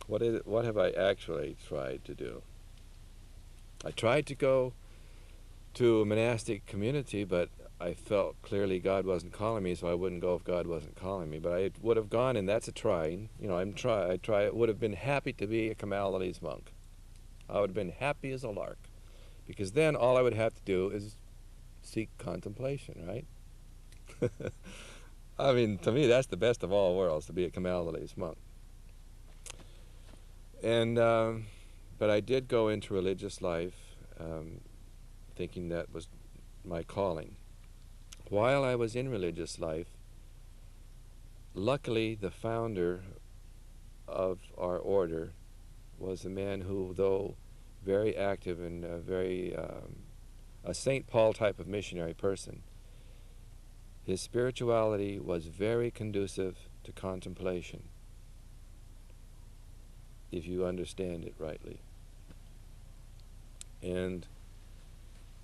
What have I actually tried to do? I tried to go to a monastic community, but I felt clearly God wasn't calling me, so I wouldn't go if God wasn't calling me. But I would have gone, and that's a trying. You know, I would have been happy to be a Carmelite monk. I would have been happy as a lark, because then all I would have to do is seek contemplation, right? I mean, to me, that's the best of all worlds, to be a Carmelite monk. And but I did go into religious life, thinking that was my calling. While I was in religious life, luckily the founder of our order was a man who, though very active and a St. Paul type of missionary person, his spirituality was very conducive to contemplation, if you understand it rightly. And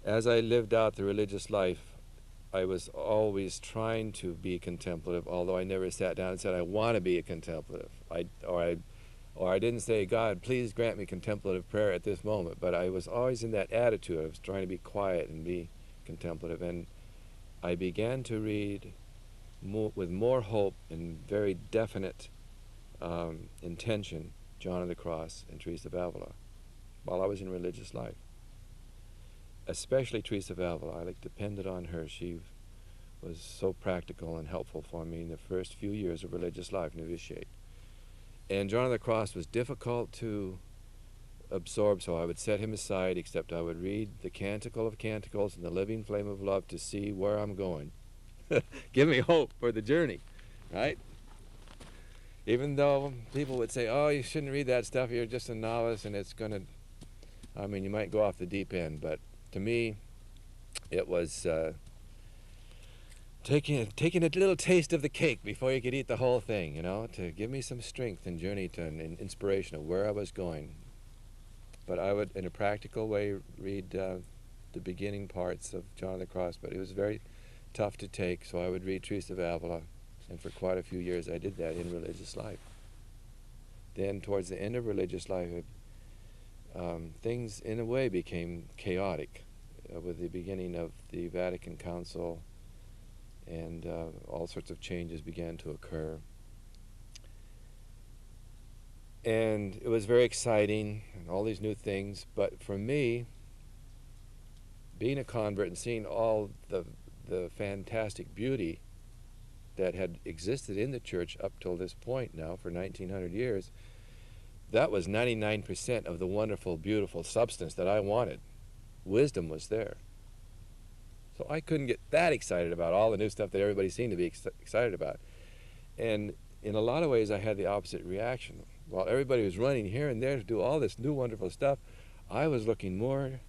as I lived out the religious life, I was always trying to be contemplative, although I never sat down and said, I want to be a contemplative. Or I didn't say, God, please grant me contemplative prayer at this moment. But I was always in that attitude. I was trying to be quiet and be contemplative. And I began to read with more hope and very definite intention John of the Cross and Teresa of Avila while I was in religious life. Especially Teresa of Avila. I depended on her. She was so practical and helpful for me in the first few years of religious life, novitiate. And John of the Cross was difficult to absorb, so I would set him aside, except I would read the Canticle of Canticles and the Living Flame of Love to see where I'm going. Give me hope for the journey, right? Even though people would say, oh, you shouldn't read that stuff, you're just a novice and it's going to, I mean, you might go off the deep end, but to me, it was taking a little taste of the cake before you could eat the whole thing, you know, to give me some strength and journey to an inspiration of where I was going. But I would, in a practical way, read the beginning parts of John of the Cross, but it was very tough to take, so I would read Teresa of Avila, and for quite a few years I did that in religious life. Then, towards the end of religious life, things, in a way, became chaotic with the beginning of the Vatican Council, and all sorts of changes began to occur. And it was very exciting, and all these new things, but for me, being a convert and seeing all the fantastic beauty that had existed in the church up till this point now for 1900 years, that was 99% of the wonderful, beautiful substance that I wanted. Wisdom was there. So I couldn't get that excited about all the new stuff that everybody seemed to be excited about. And in a lot of ways, I had the opposite reaction. While everybody was running here and there to do all this new wonderful stuff, I was looking more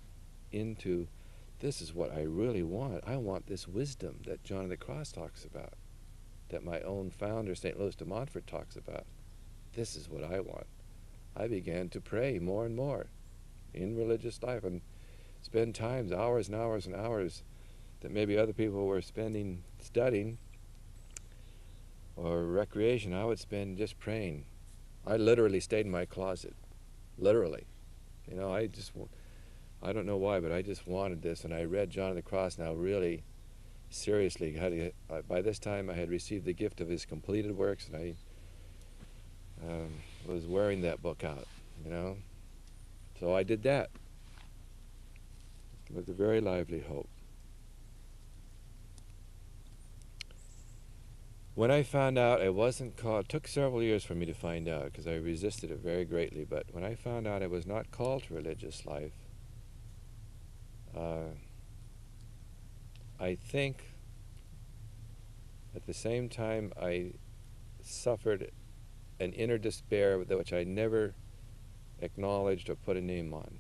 into, this is what I really want. I want this wisdom that John of the Cross talks about, that my own founder, St. Louis de Montfort, talks about. This is what I want. I began to pray more and more in religious life and spend times, hours and hours and hours, that maybe other people were spending studying or recreation. I would spend just praying. I literally stayed in my closet, literally. You know, I don't know why, but I just wanted this, and I read John of the Cross now really seriously. By this time, I had received the gift of his completed works, and I was wearing that book out, you know. So I did that with a very lively hope. When I found out I wasn't called, it took several years for me to find out because I resisted it very greatly, but when I found out I was not called to religious life, I think at the same time I suffered an inner despair which I never acknowledged or put a name on.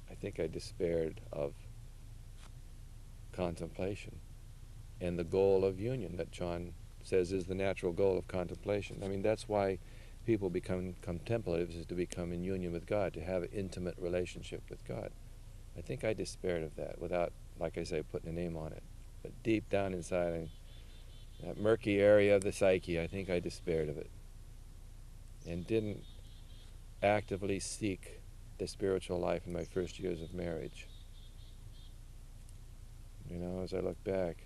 I think I despaired of contemplation and the goal of union that John says is the natural goal of contemplation. I mean, that's why people become contemplatives, is to become in union with God, to have an intimate relationship with God. I think I despaired of that without, like I say, putting a name on it. But deep down inside, that murky area of the psyche, I think I despaired of it. and didn't actively seek the spiritual life in my first years of marriage. You know, as I look back,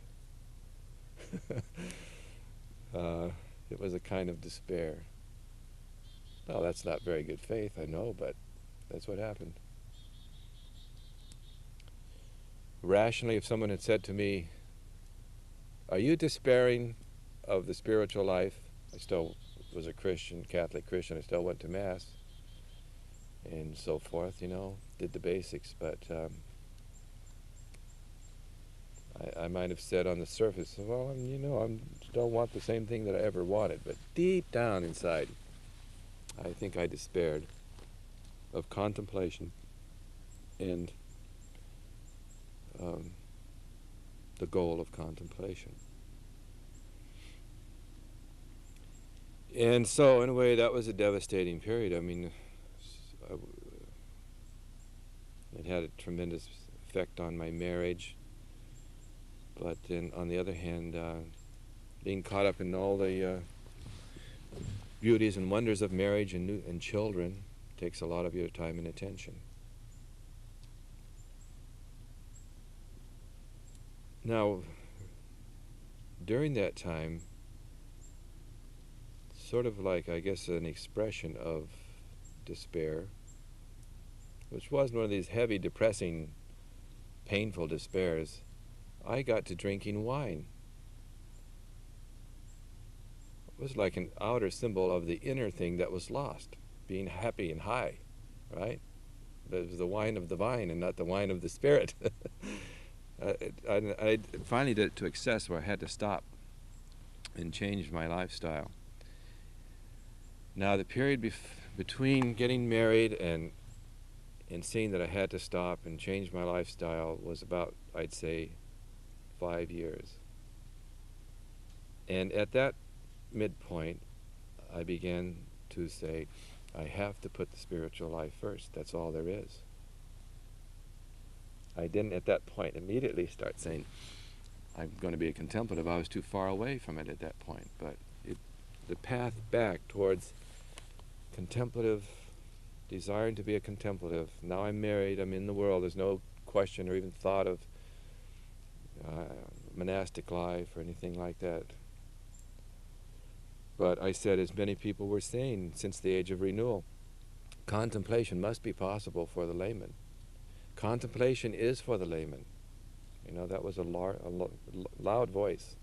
it was a kind of despair. Well, that's not very good faith, I know, but that's what happened. Rationally, if someone had said to me, "Are you despairing of the spiritual life?" I still was a Christian, Catholic Christian. I still went to Mass and so forth, you know, did the basics, but I might have said on the surface, well, you know, I don't want the same thing that I ever wanted, but deep down inside, I think I despaired of contemplation and the goal of contemplation. And so, in a way, that was a devastating period. I mean, it had a tremendous effect on my marriage. But then, on the other hand, being caught up in all the beauties and wonders of marriage and children takes a lot of your time and attention. Now, during that time, sort of like, I guess, an expression of despair, which was one of these heavy, depressing, painful despairs, I got to drinking wine. It was like an outer symbol of the inner thing that was lost, being happy and high, right? It was the wine of the vine and not the wine of the spirit. I finally did it to excess where I had to stop and change my lifestyle. Now, the period between getting married and seeing that I had to stop and change my lifestyle was about, I'd say, 5 years. And at that midpoint, I began to say, I have to put the spiritual life first. That's all there is. I didn't at that point immediately start saying, I'm going to be a contemplative. I was too far away from it at that point. But the path back towards contemplative, desiring to be a contemplative. Now I'm married, I'm in the world. There's no question or even thought of monastic life or anything like that. But I said, as many people were saying since the age of renewal, contemplation must be possible for the layman. Contemplation is for the layman. You know, that was a loud voice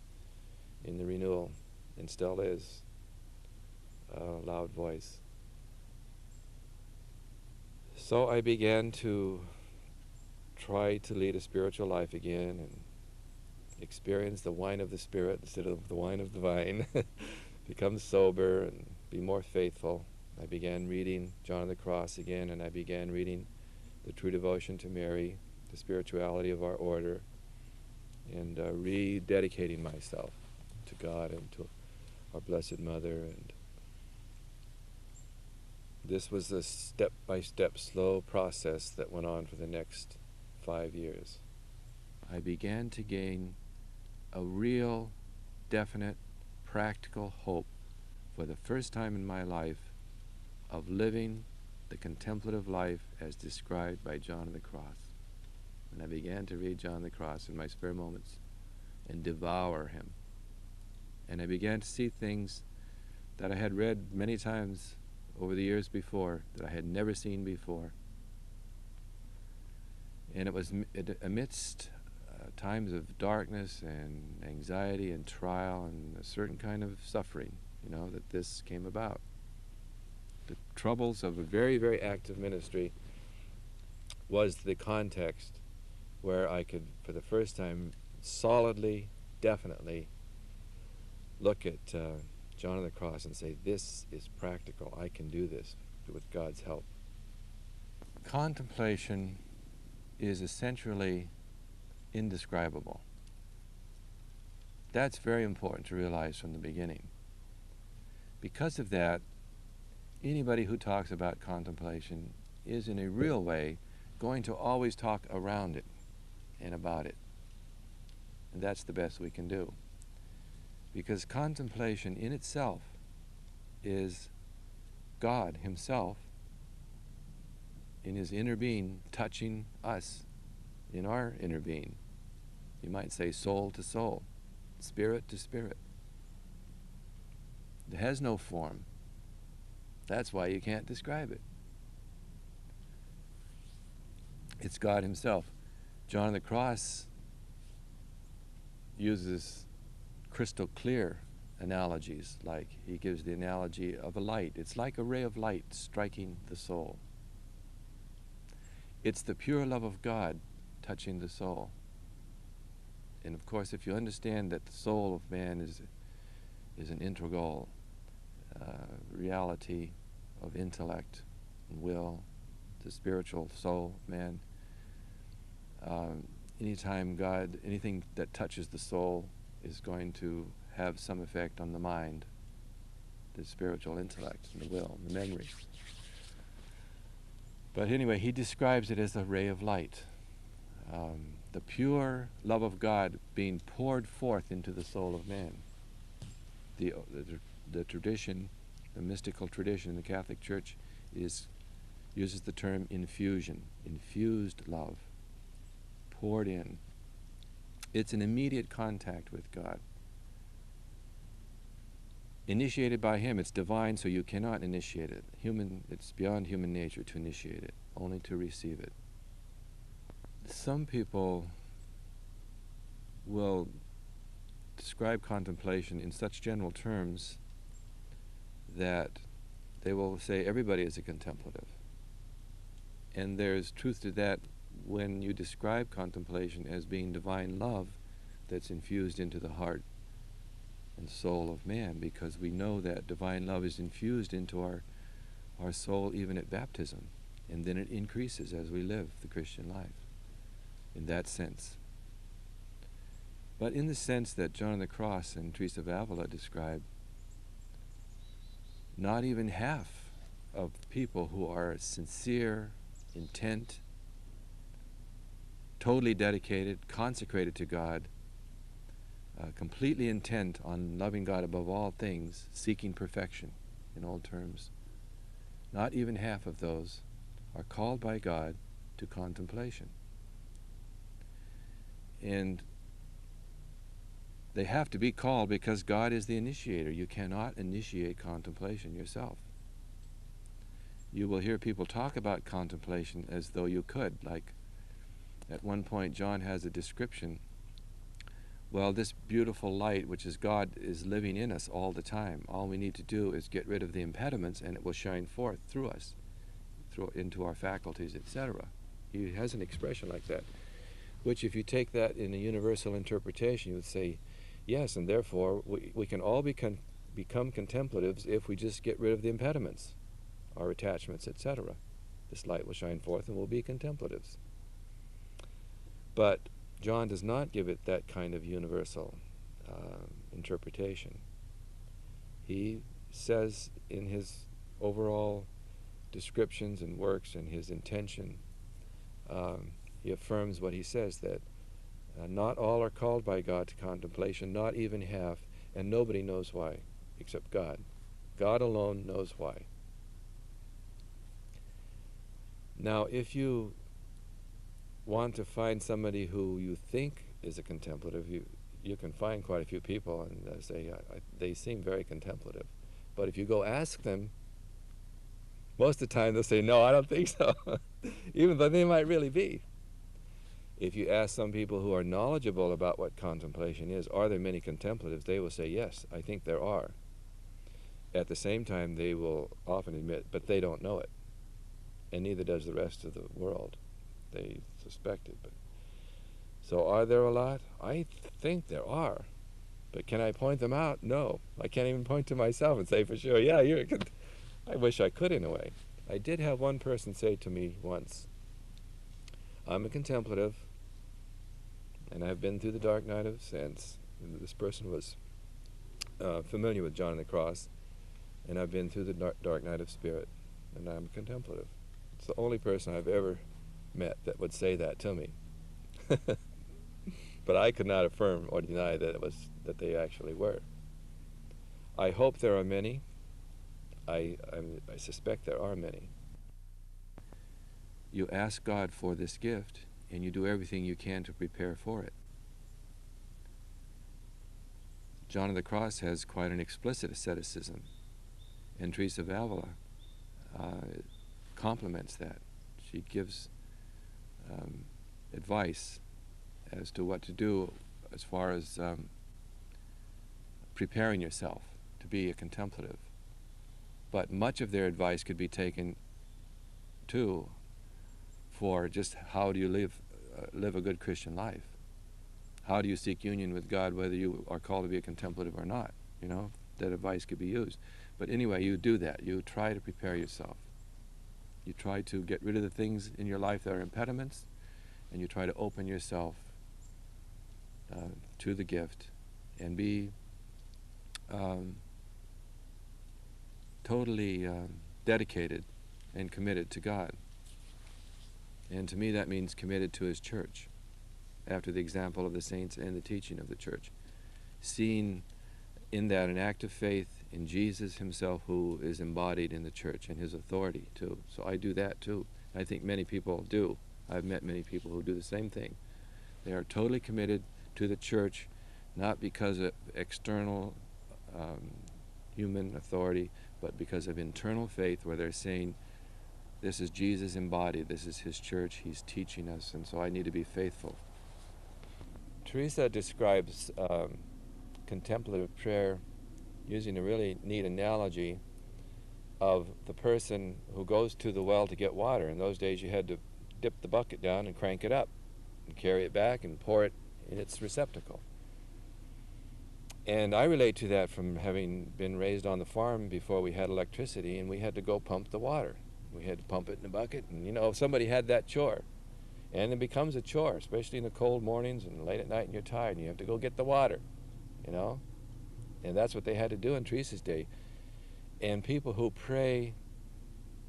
in the renewal, and still is a loud voice. So I began to try to lead a spiritual life again and experience the wine of the Spirit instead of the wine of the vine, become sober and be more faithful. I began reading John of the Cross again, and I began reading the True Devotion to Mary, the spirituality of our order, and rededicating myself to God and to our Blessed Mother. And this was a step-by-step slow process that went on for the next 5 years. I began to gain a real, definite, practical hope for the first time in my life of living the contemplative life as described by John of the Cross. And I began to read John of the Cross in my spare moments and devour him. And I began to see things that I had read many times over the years before that I had never seen before. And it was amidst times of darkness and anxiety and trial and a certain kind of suffering, you know, that this came about. The troubles of a very, very active ministry was the context where I could, for the first time, solidly, definitely look at John of the Cross and say, this is practical. I can do this with God's help. Contemplation is essentially indescribable. That's very important to realize from the beginning. Because of that, anybody who talks about contemplation is in a real way going to always talk around it and about it. And that's the best we can do. Because contemplation in itself is God himself in his inner being touching us in our inner being. You might say soul to soul, spirit to spirit. It has no form. That's why you can't describe it. It's God himself. John of the Cross uses crystal clear analogies, like he gives the analogy of a light. It's like a ray of light striking the soul. It's the pure love of God touching the soul. And of course, if you understand that the soul of man is an integral reality of intellect and will, the spiritual soul, man, anytime God, anything that touches the soul is going to have some effect on the mind, the spiritual intellect, and the will, and the memory. But anyway, he describes it as a ray of light. The pure love of God being poured forth into the soul of man. The tradition, the mystical tradition in the Catholic Church uses the term infusion, infused love, poured in. It's an immediate contact with God. Initiated by him, it's divine, so you cannot initiate it. It's beyond human nature to initiate it, only to receive it. Some people will describe contemplation in such general terms that they will say everybody is a contemplative. And there's truth to that when you describe contemplation as being divine love that's infused into the heart and soul of man, because we know that divine love is infused into our soul even at baptism, and then it increases as we live the Christian life, in that sense. But in the sense that John of the Cross and Teresa of Avila describe, not even half of people who are sincere, intent, totally dedicated, consecrated to God, completely intent on loving God above all things, seeking perfection in all terms, not even half of those are called by God to contemplation. And they have to be called because God is the initiator. You cannot initiate contemplation yourself. You will hear people talk about contemplation as though you could. Like at one point John has a description. Well, this beautiful light, which is God, is living in us all the time. All we need to do is get rid of the impediments and it will shine forth through us, into our faculties, etc. He has an expression like that, which if you take that in a universal interpretation, you would say, yes, and therefore we can all become contemplatives if we just get rid of the impediments, our attachments, etc. This light will shine forth and we'll be contemplatives. But John does not give it that kind of universal interpretation. He says in his overall descriptions and works and his intention, he affirms what he says, that not all are called by God to contemplation, not even half, and nobody knows why except God. God alone knows why. Now, if you want to find somebody who you think is a contemplative, you can find quite a few people and say they seem very contemplative. But if you go ask them, most of the time they'll say, no, I don't think so, even though they might really be. If you ask some people who are knowledgeable about what contemplation is, are there many contemplatives, they will say, yes, I think there are. At the same time, they will often admit, but they don't know it, and neither does the rest of the world. They suspect it. But so are there a lot? I think there are. But can I point them out? No. I can't even point to myself and say for sure, yeah, you're a I wish I could in a way. I did have one person say to me once, I'm a contemplative, and I've been through the dark night of sense. And this person was familiar with John of the Cross, and I've been through the dark night of spirit, and I'm a contemplative. It's the only person I've ever met that would say that to me. But I could not affirm or deny that they actually were. I hope there are many. I suspect there are many. You ask God for this gift, and you do everything you can to prepare for it. John of the Cross has quite an explicit asceticism, and Teresa of Avila complements that. She gives advice as to what to do as far as preparing yourself to be a contemplative. But much of their advice could be taken too for just how do you live a good Christian life. How do you seek union with God, whether you are called to be a contemplative or not? You know, that advice could be used. But anyway, you do that. You try to prepare yourself. You try to get rid of the things in your life that are impediments, and you try to open yourself to the gift and be totally dedicated and committed to God. And to me that means committed to His church, after the example of the saints and the teaching of the church. Seeing in that an act of faith in Jesus Himself, who is embodied in the church, and His authority too. So I do that too. I think many people do. I've met many people who do the same thing. They are totally committed to the church, not because of external human authority, but because of internal faith, where they're saying, this is Jesus embodied, this is His church, He's teaching us, and so I need to be faithful. Teresa describes contemplative prayer using a really neat analogy of the person who goes to the well to get water. In those days you had to dip the bucket down and crank it up and carry it back and pour it in its receptacle. And I relate to that from having been raised on the farm before we had electricity, and we had to go pump the water. We had to pump it in a bucket, and you know, somebody had that chore. And it becomes a chore, especially in the cold mornings and late at night and you're tired and you have to go get the water, you know? And that's what they had to do in Teresa's day. And people who pray,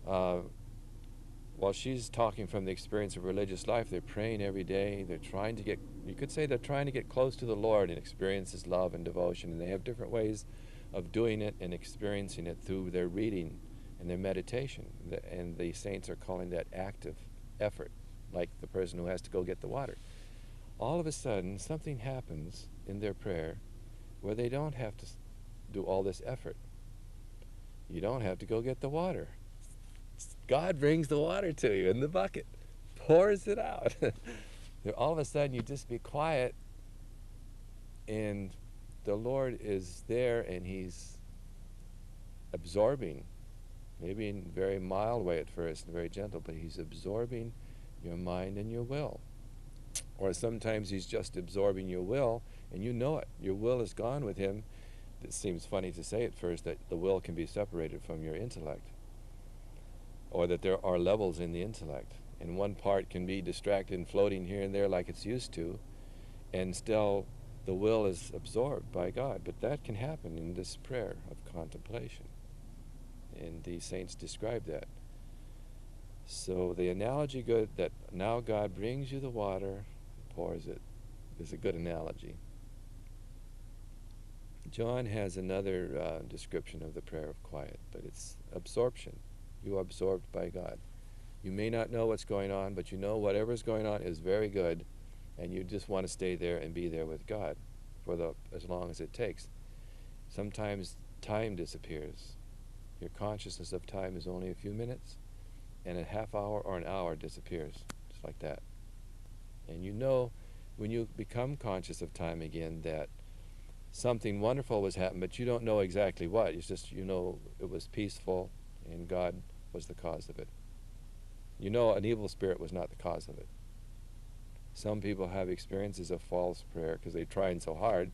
while she's talking from the experience of religious life, they're praying every day. They're trying to get, you could say they're trying to get close to the Lord and experience His love and devotion. And they have different ways of doing it and experiencing it through their reading and their meditation. And the saints are calling that active effort, like the person who has to go get the water. All of a sudden, something happens in their prayer where they don't have to do all this effort. You don't have to go get the water. God brings the water to you in the bucket, pours it out. All of a sudden, you just be quiet, and the Lord is there, and He's absorbing, maybe in a very mild way at first, and very gentle, but He's absorbing your mind and your will. Or sometimes He's just absorbing your will, and you know it. Your will is gone with Him. It seems funny to say at first that the will can be separated from your intellect, or that there are levels in the intellect, and one part can be distracted and floating here and there like it's used to, and still the will is absorbed by God. But that can happen in this prayer of contemplation, and the saints describe that. So the analogy good that now God brings you the water, pours it, is a good analogy. John has another description of the prayer of quiet, but it's absorption. You are absorbed by God. You may not know what's going on, but you know whatever's going on is very good, and you just want to stay there and be there with God for as long as it takes. Sometimes time disappears. Your consciousness of time is only a few minutes, and a half hour or an hour disappears, just like that. And you know, when you become conscious of time again, that something wonderful was happening, but you don't know exactly what. It's just, you know, it was peaceful, and God was the cause of it. You know an evil spirit was not the cause of it. Some people have experiences of false prayer because they're trying so hard,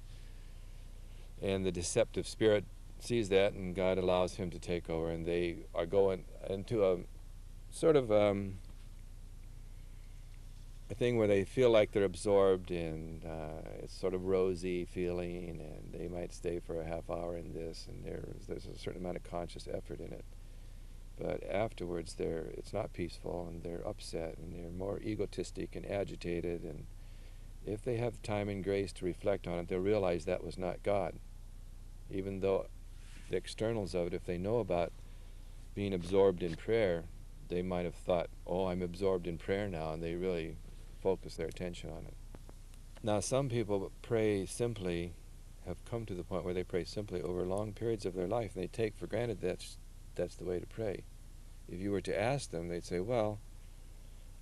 and the deceptive spirit sees that, and God allows him to take over, and they are going into a sort of a thing where they feel like they're absorbed, and it's sort of rosy feeling, and they might stay for a half hour in this, and there's a certain amount of conscious effort in it. But afterwards, it's not peaceful, and they're upset, and they're more egotistic and agitated, and if they have time and grace to reflect on it, they'll realize that was not God. Even though the externals of it, if they know about being absorbed in prayer, they might have thought, oh, I'm absorbed in prayer now, and they really focus their attention on it. Now, some people pray simply, have come to the point where they pray simply over long periods of their life, and they take for granted that's the way to pray. If you were to ask them, they'd say, well,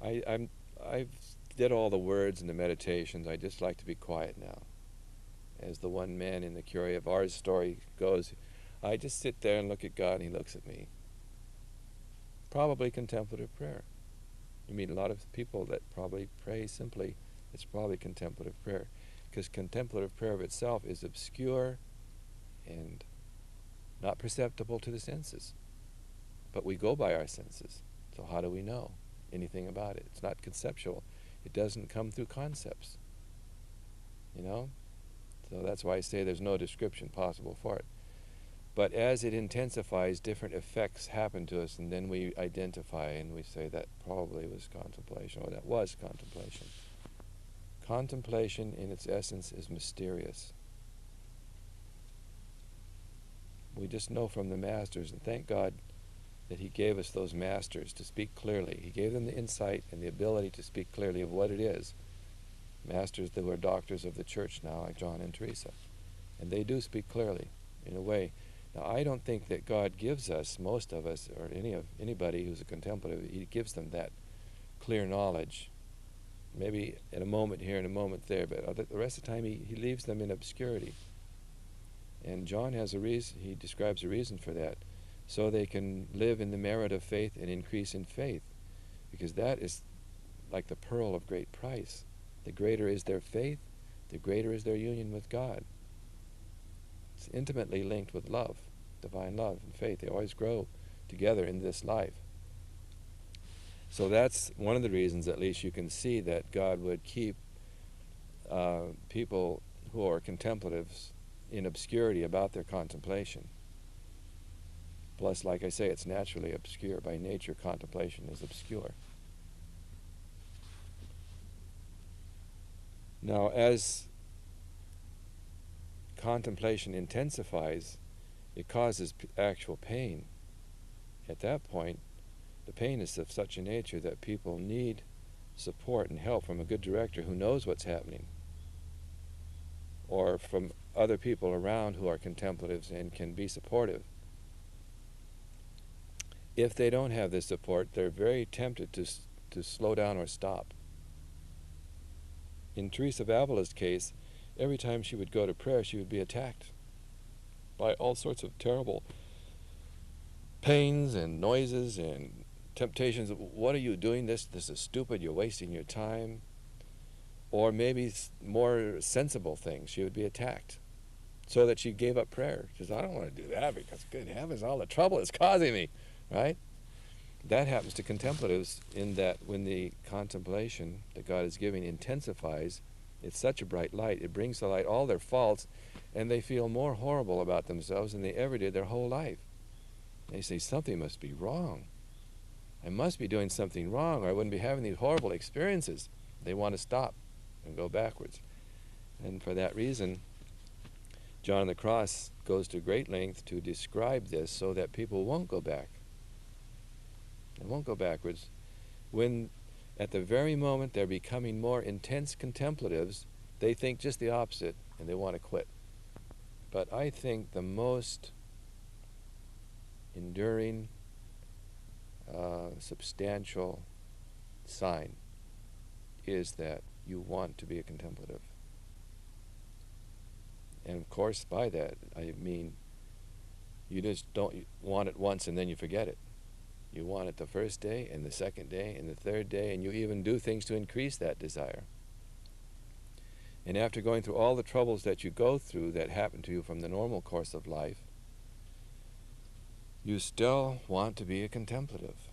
I've did all the words and the meditations, I just like to be quiet now. As the one man in the Curé of Ars story goes, I just sit there and look at God and he looks at me. Probably contemplative prayer. You meet a lot of people that probably pray simply, it's probably contemplative prayer. Because contemplative prayer of itself is obscure and not perceptible to the senses. But we go by our senses. So how do we know anything about it? It's not conceptual. It doesn't come through concepts. You know? So that's why I say there's no description possible for it. But as it intensifies, different effects happen to us, and then we identify and we say that probably was contemplation, or that was contemplation. Contemplation in its essence is mysterious. We just know from the masters, and thank God that he gave us those masters to speak clearly. He gave them the insight and the ability to speak clearly of what it is. Masters that were doctors of the church now, like John and Teresa. And they do speak clearly, in a way. Now, I don't think that God gives us, most of us, or anybody who's a contemplative, he gives them that clear knowledge. Maybe in a moment here and a moment there, but the rest of the time he leaves them in obscurity. And John has a reason, he describes a reason for that, so they can live in the merit of faith and increase in faith, because that is like the pearl of great price. The greater is their faith, the greater is their union with God. It's intimately linked with love, divine love and faith. They always grow together in this life. So that's one of the reasons, at least, you can see that God would keep people who are contemplatives in obscurity about their contemplation. Plus, like I say, it's naturally obscure. By nature, contemplation is obscure. Now, as contemplation intensifies, it causes actual pain. At that point, the pain is of such a nature that people need support and help from a good director who knows what's happening, or from other people around who are contemplatives and can be supportive. If they don't have this support, they're very tempted to slow down or stop. In Teresa of Avila's case, every time she would go to prayer, she would be attacked by all sorts of terrible pains and noises and temptations. What are you doing? This is stupid. You're wasting your time. Or maybe more sensible things. She would be attacked so that she gave up prayer. She says, I don't want to do that because, good heavens, all the trouble it's causing me, right? That happens to contemplatives in that when the contemplation that God is giving intensifies, it's such a bright light. It brings to light all their faults, and they feel more horrible about themselves than they ever did their whole life. They say, something must be wrong. I must be doing something wrong, or I wouldn't be having these horrible experiences. They want to stop and go backwards. And for that reason, John on the Cross goes to great length to describe this so that people won't go back. They won't go backwards. When at the very moment they're becoming more intense contemplatives, they think just the opposite and they want to quit. But I think the most enduring, substantial sign is that you want to be a contemplative. And of course, by that, I mean, you just don't want it once and then you forget it. You want it the first day, and the second day, and the third day, and you even do things to increase that desire. And after going through all the troubles that you go through that happen to you from the normal course of life, you still want to be a contemplative.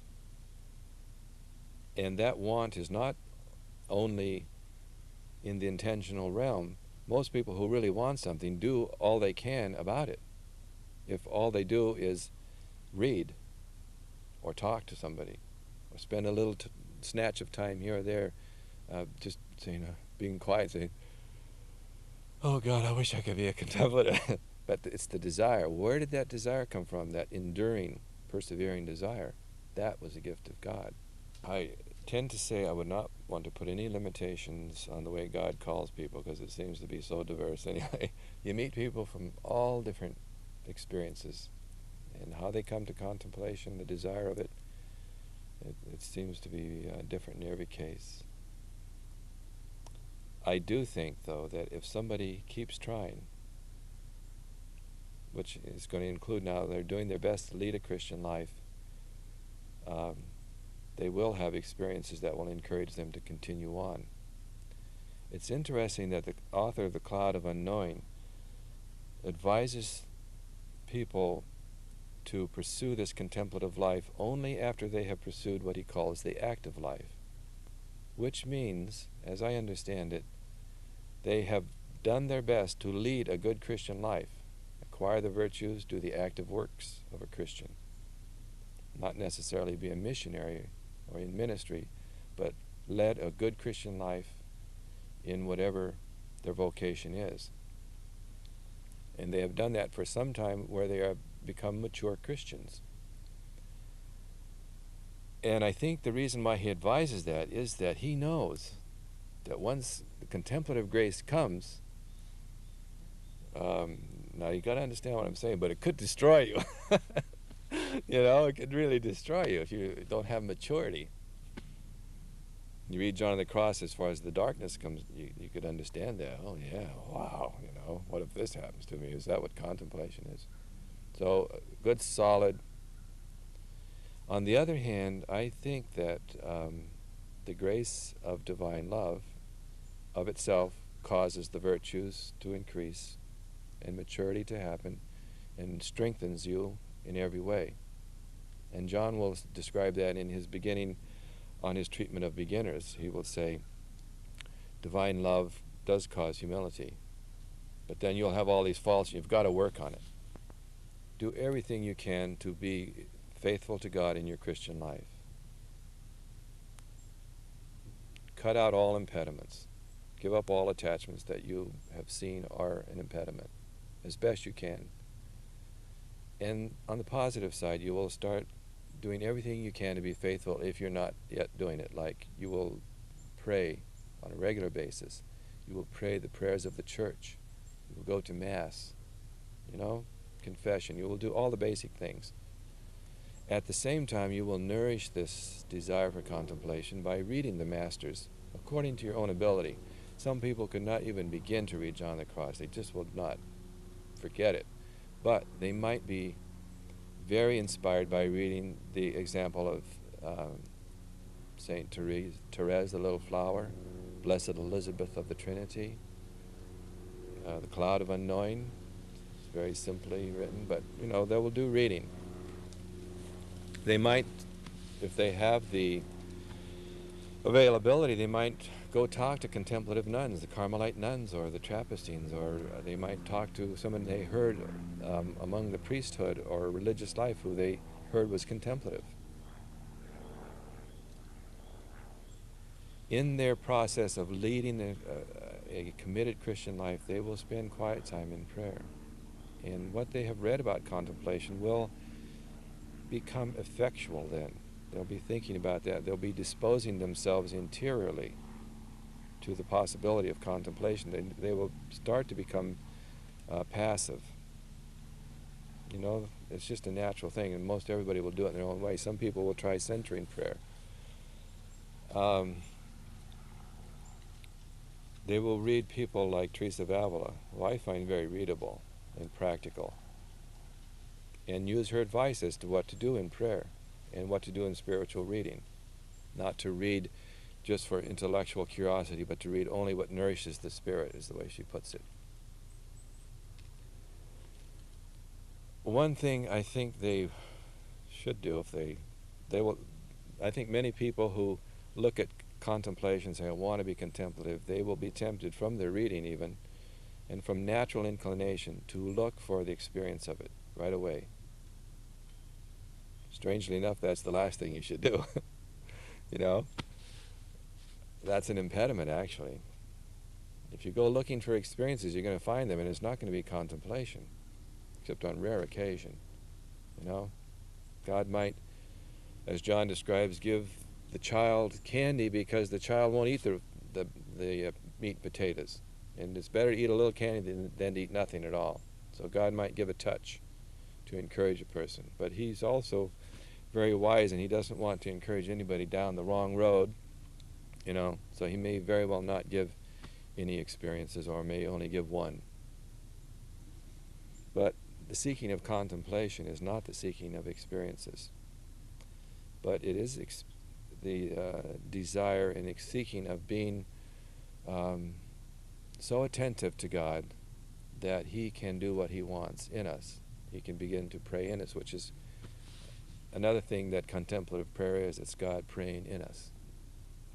And that want is not only in the intentional realm. Most people who really want something do all they can about it. If all they do is read, or talk to somebody, or spend a little snatch of time here or there, just being quiet, saying, oh God, I wish I could be a contemplative. But it's the desire. Where did that desire come from, that enduring persevering desire, that was a gift of God. I tend to say I would not want to put any limitations on the way God calls people, because it seems to be so diverse anyway. You meet people from all different experiences, and how they come to contemplation, the desire of it, it seems to be different in every case. I do think, though, that if somebody keeps trying, which is going to include now they're doing their best to lead a Christian life, they will have experiences that will encourage them to continue on. It's interesting that the author of The Cloud of Unknowing advises people to pursue this contemplative life only after they have pursued what he calls the active life, which means, as I understand it, they have done their best to lead a good Christian life, acquire the virtues, do the active works of a Christian. Not necessarily be a missionary or in ministry, but led a good Christian life in whatever their vocation is. And they have done that for some time, where they have become mature Christians. And I think the reason why he advises that is that he knows that once the contemplative grace comes, now you got to understand what I'm saying, but it could destroy you. You know, it could really destroy you if you don't have maturity. You read John of the Cross, as far as the darkness comes, you could understand that. Oh yeah, wow, you know, what if this happens to me? Is that what contemplation is? So, good, solid. On the other hand, I think that the grace of divine love of itself causes the virtues to increase and maturity to happen and strengthens you in every way. And John will describe that in his beginning on his treatment of beginners. He will say, divine love does cause humility, but then you'll have all these faults, and you've got to work on it. Do everything you can to be faithful to God in your Christian life. Cut out all impediments. Give up all attachments that you have seen are an impediment, as best you can. And on the positive side, you will start doing everything you can to be faithful if you're not yet doing it. Like, you will pray on a regular basis. You will pray the prayers of the church. You will go to Mass, you know, confession. You will do all the basic things. At the same time, you will nourish this desire for contemplation by reading the Masters according to your own ability. Some people could not even begin to read John the Cross. They just will not forget it. But they might be very inspired by reading the example of Saint Therese, the Little Flower, Blessed Elizabeth of the Trinity, The Cloud of Unknowing. It's very simply written, but, you know, they will do reading. They might, if they have the availability, they might go talk to contemplative nuns, the Carmelite nuns or the Trappistines, or they might talk to someone they heard among the priesthood or religious life who they heard was contemplative. In their process of leading a committed Christian life, they will spend quiet time in prayer. And what they have read about contemplation will become effectual then. They'll be thinking about that. They'll be disposing themselves interiorly to the possibility of contemplation. They will start to become passive. You know, it's just a natural thing, and most everybody will do it in their own way. Some people will try centering prayer. They will read people like Teresa of Avila, who I find very readable and practical, and use her advice as to what to do in prayer and what to do in spiritual reading. Not to read just for intellectual curiosity, but to read only what nourishes the spirit, is the way she puts it. One thing I think they should do, if they will, I think many people who look at contemplation and say, I want to be contemplative, they will be tempted from their reading even, and from natural inclination, to look for the experience of it right away. Strangely enough, that's the last thing you should do. You know? That's an impediment, actually. If you go looking for experiences, you're going to find them, and it's not going to be contemplation, except on rare occasion. You know? God might, as John describes, give the child candy because the child won't eat the meat and potatoes. And it's better to eat a little candy than to eat nothing at all. So God might give a touch to encourage a person. But he's also very wise, and he doesn't want to encourage anybody down the wrong road, so he may very well not give any experiences, or may only give one. But the seeking of contemplation is not the seeking of experiences, but it is the desire and seeking of being so attentive to God that he can do what he wants in us. He can begin to pray in us, which is another thing that contemplative prayer is. It's God praying in us,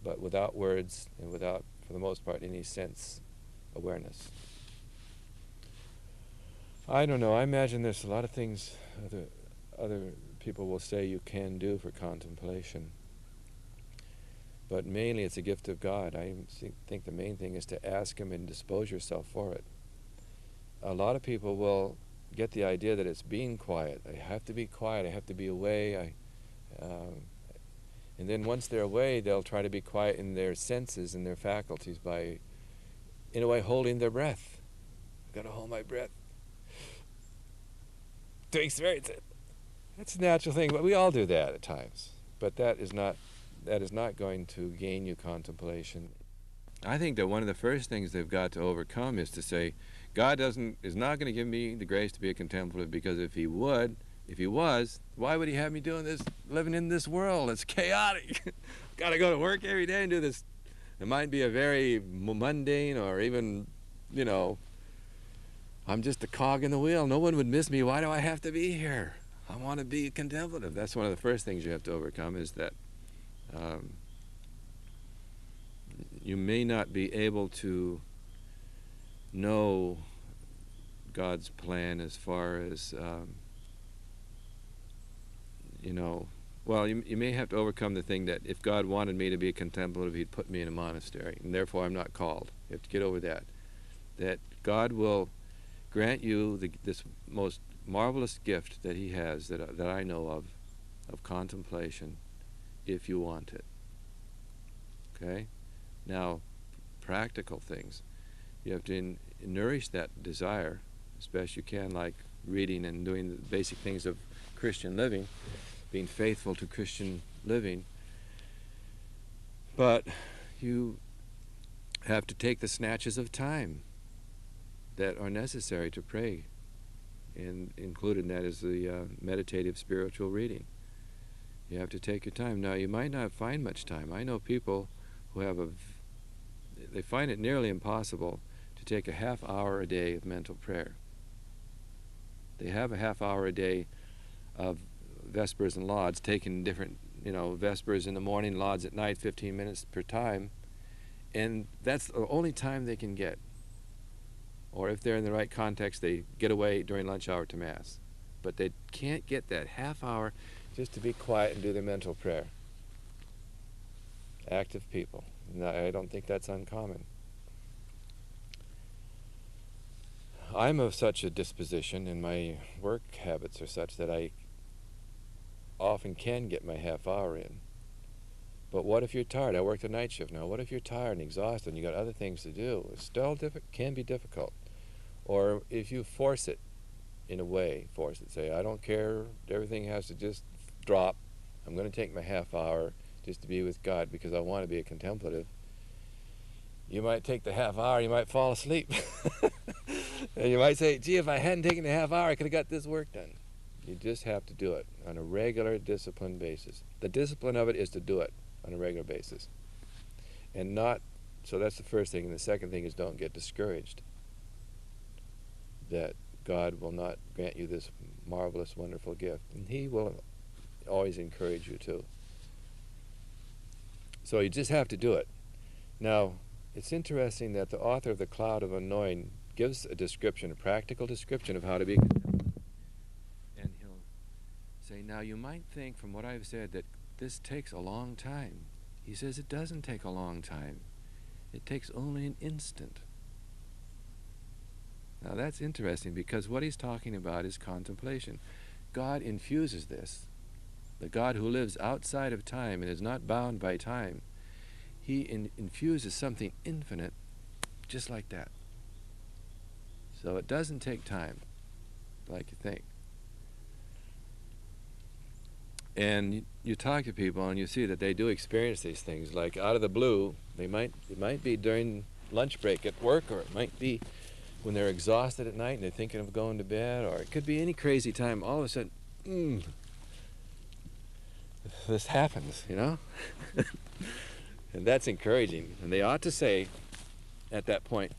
but without words and without, for the most part, any sense awareness. I don't know. I imagine there's a lot of things other people will say you can do for contemplation, but mainly it's a gift of God. I think the main thing is to ask him and dispose yourself for it. A lot of people will get the idea that it's being quiet. I have to be quiet. I have to be away. And then once they're away, they'll try to be quiet in their senses and their faculties by, in a way, holding their breath. I've got to hold my breath. That's a natural thing, but we all do that at times. But that is not going to gain you contemplation. I think that one of the first things they've got to overcome is to say, God is not going to give me the grace to be a contemplative, because if he was, why would he have me doing this, living in this world? It's chaotic. Got to go to work every day and do this. It might be a very mundane, or even, I'm just a cog in the wheel. No one would miss me. Why do I have to be here? I want to be contemplative. That's one of the first things you have to overcome, is that you may not be able to know God's plan as far as, well, you may have to overcome the thing that if God wanted me to be a contemplative, he'd put me in a monastery, and therefore I'm not called. You have to get over that. That God will grant you this most marvelous gift that he has, that I know of contemplation, if you want it. Okay? Now, practical things. You have to nourish that desire as best you can, like reading and doing the basic things of Christian living, being faithful to Christian living. But you have to take the snatches of time that are necessary to pray, and included in that is the meditative spiritual reading. You have to take your time. Now, you might not find much time. I know people who they find it nearly impossible to take a half hour a day of mental prayer. They have a half hour a day of Vespers and Lauds, taking different, Vespers in the morning, Lauds at night, 15 minutes per time, and that's the only time they can get. Or if they're in the right context, they get away during lunch hour to Mass. But they can't get that half hour just to be quiet and do their mental prayer. Active people. No, I don't think that's uncommon. I'm of such a disposition, and my work habits are such that I often can get my half hour in. But what if you're tired? I work the night shift now. What if you're tired and exhausted and you got other things to do? It still can be difficult. Or if you force it, in a way, say, I don't care, everything has to just drop. I'm going to take my half hour just to be with God because I want to be a contemplative. You might take the half hour, you might fall asleep. And you might say, gee, if I hadn't taken the half hour, I could have got this work done. You just have to do it on a regular, disciplined basis. The discipline of it is to do it on a regular basis. And so that's the first thing. And the second thing is, don't get discouraged that God will not grant you this marvelous, wonderful gift. And he will always encourage you too. So you just have to do it. Now, it's interesting that the author of The Cloud of Unknowing gives a practical description of how to be contemplative. And he'll say, now you might think from what I've said that this takes a long time. He says it doesn't take a long time. It takes only an instant. Now that's interesting, because what he's talking about is contemplation. God infuses this the God who lives outside of time and is not bound by time, he infuses something infinite just like that. So it doesn't take time like you think. And you talk to people and you see that they do experience these things, like out of the blue. It might be during lunch break at work, or it might be when they're exhausted at night and they're thinking of going to bed, or it could be any crazy time. All of a sudden, this happens, you know? And that's encouraging. And they ought to say at that point,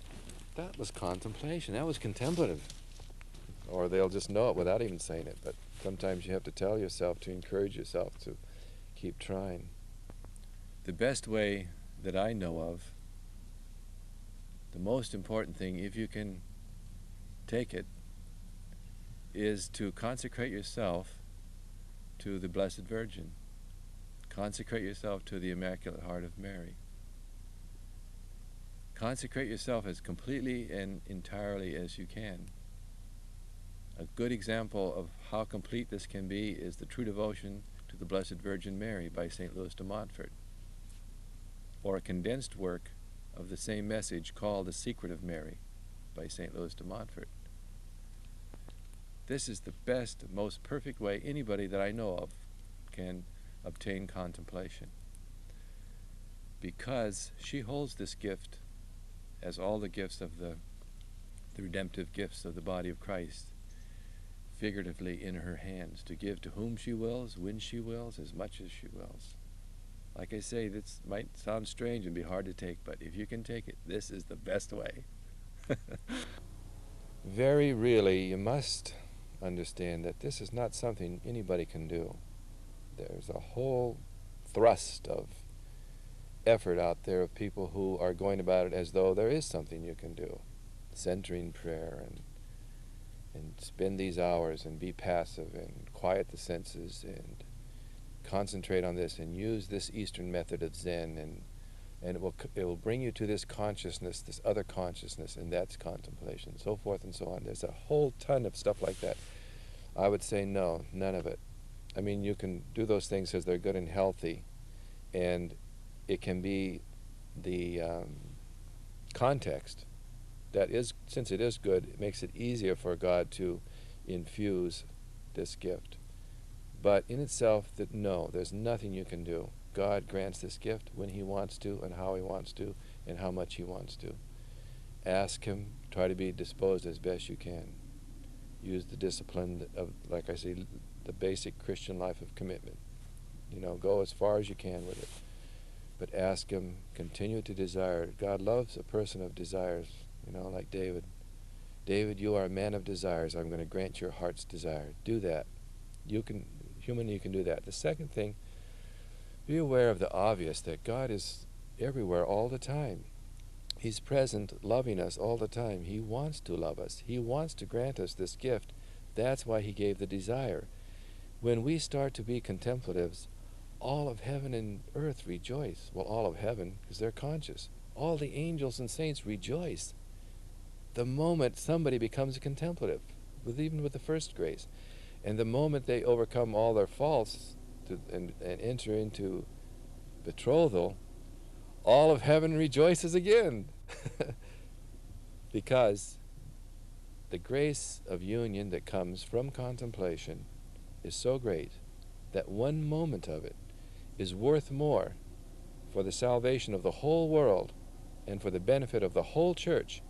that was contemplation, that was contemplative. Or they'll just know it without even saying it. But sometimes you have to tell yourself to encourage yourself to keep trying. The best way that I know of, the most important thing, if you can take it, is to consecrate yourself to the Blessed Virgin. Consecrate yourself to the Immaculate Heart of Mary. Consecrate yourself as completely and entirely as you can. A good example of how complete this can be is the True Devotion to the Blessed Virgin Mary by St. Louis de Montfort, or a condensed work of the same message called The Secret of Mary by St. Louis de Montfort. This is the best, most perfect way anybody that I know of can obtain contemplation, because she holds this gift, as all the gifts of the redemptive gifts of the body of Christ, figuratively in her hands, to give to whom she wills, when she wills, as much as she wills. Like I say, this might sound strange and be hard to take, but if you can take it, this is the best way. Very really, you must understand that this is not something anybody can do. There's a whole thrust of effort out there of people who are going about it as though there is something you can do. Centering prayer and spend these hours and be passive and quiet the senses and concentrate on this and use this Eastern method of Zen, and it will bring you to this consciousness, this other consciousness, and that's contemplation, so forth and so on. There's a whole ton of stuff like that. I would say no, none of it. I mean, you can do those things because they're good and healthy, and it can be the context that is, since it is good, it makes it easier for God to infuse this gift. But in itself, no, there's nothing you can do. God grants this gift when He wants to, and how He wants to, and how much He wants to. Ask Him, try to be disposed as best you can. Use the discipline of, like I say, the basic Christian life of commitment. You know, go as far as you can with it. But ask Him, continue to desire. God loves a person of desires, you know, like David. David, you are a man of desires. I'm going to grant your heart's desire. Do that. You can do that. The second thing, be aware of the obvious, that God is everywhere all the time. He's present, loving us all the time. He wants to love us. He wants to grant us this gift. That's why He gave the desire. When we start to be contemplatives, all of heaven and earth rejoice. Well, all of heaven, because they're conscious. All the angels and saints rejoice the moment somebody becomes a contemplative, even with the first grace. And the moment they overcome all their faults and enter into betrothal, all of heaven rejoices again. Because the grace of union that comes from contemplation is so great that one moment of it is worth more for the salvation of the whole world and for the benefit of the whole church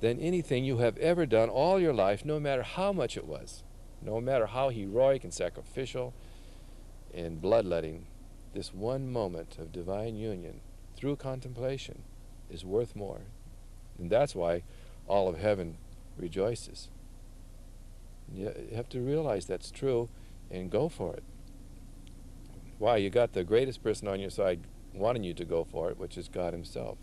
than anything you have ever done all your life, no matter how much it was, no matter how heroic and sacrificial and bloodletting. This one moment of divine union through contemplation is worth more. And that's why all of heaven rejoices. You have to realize that's true and go for it. Why? You got the greatest person on your side wanting you to go for it, which is God Himself.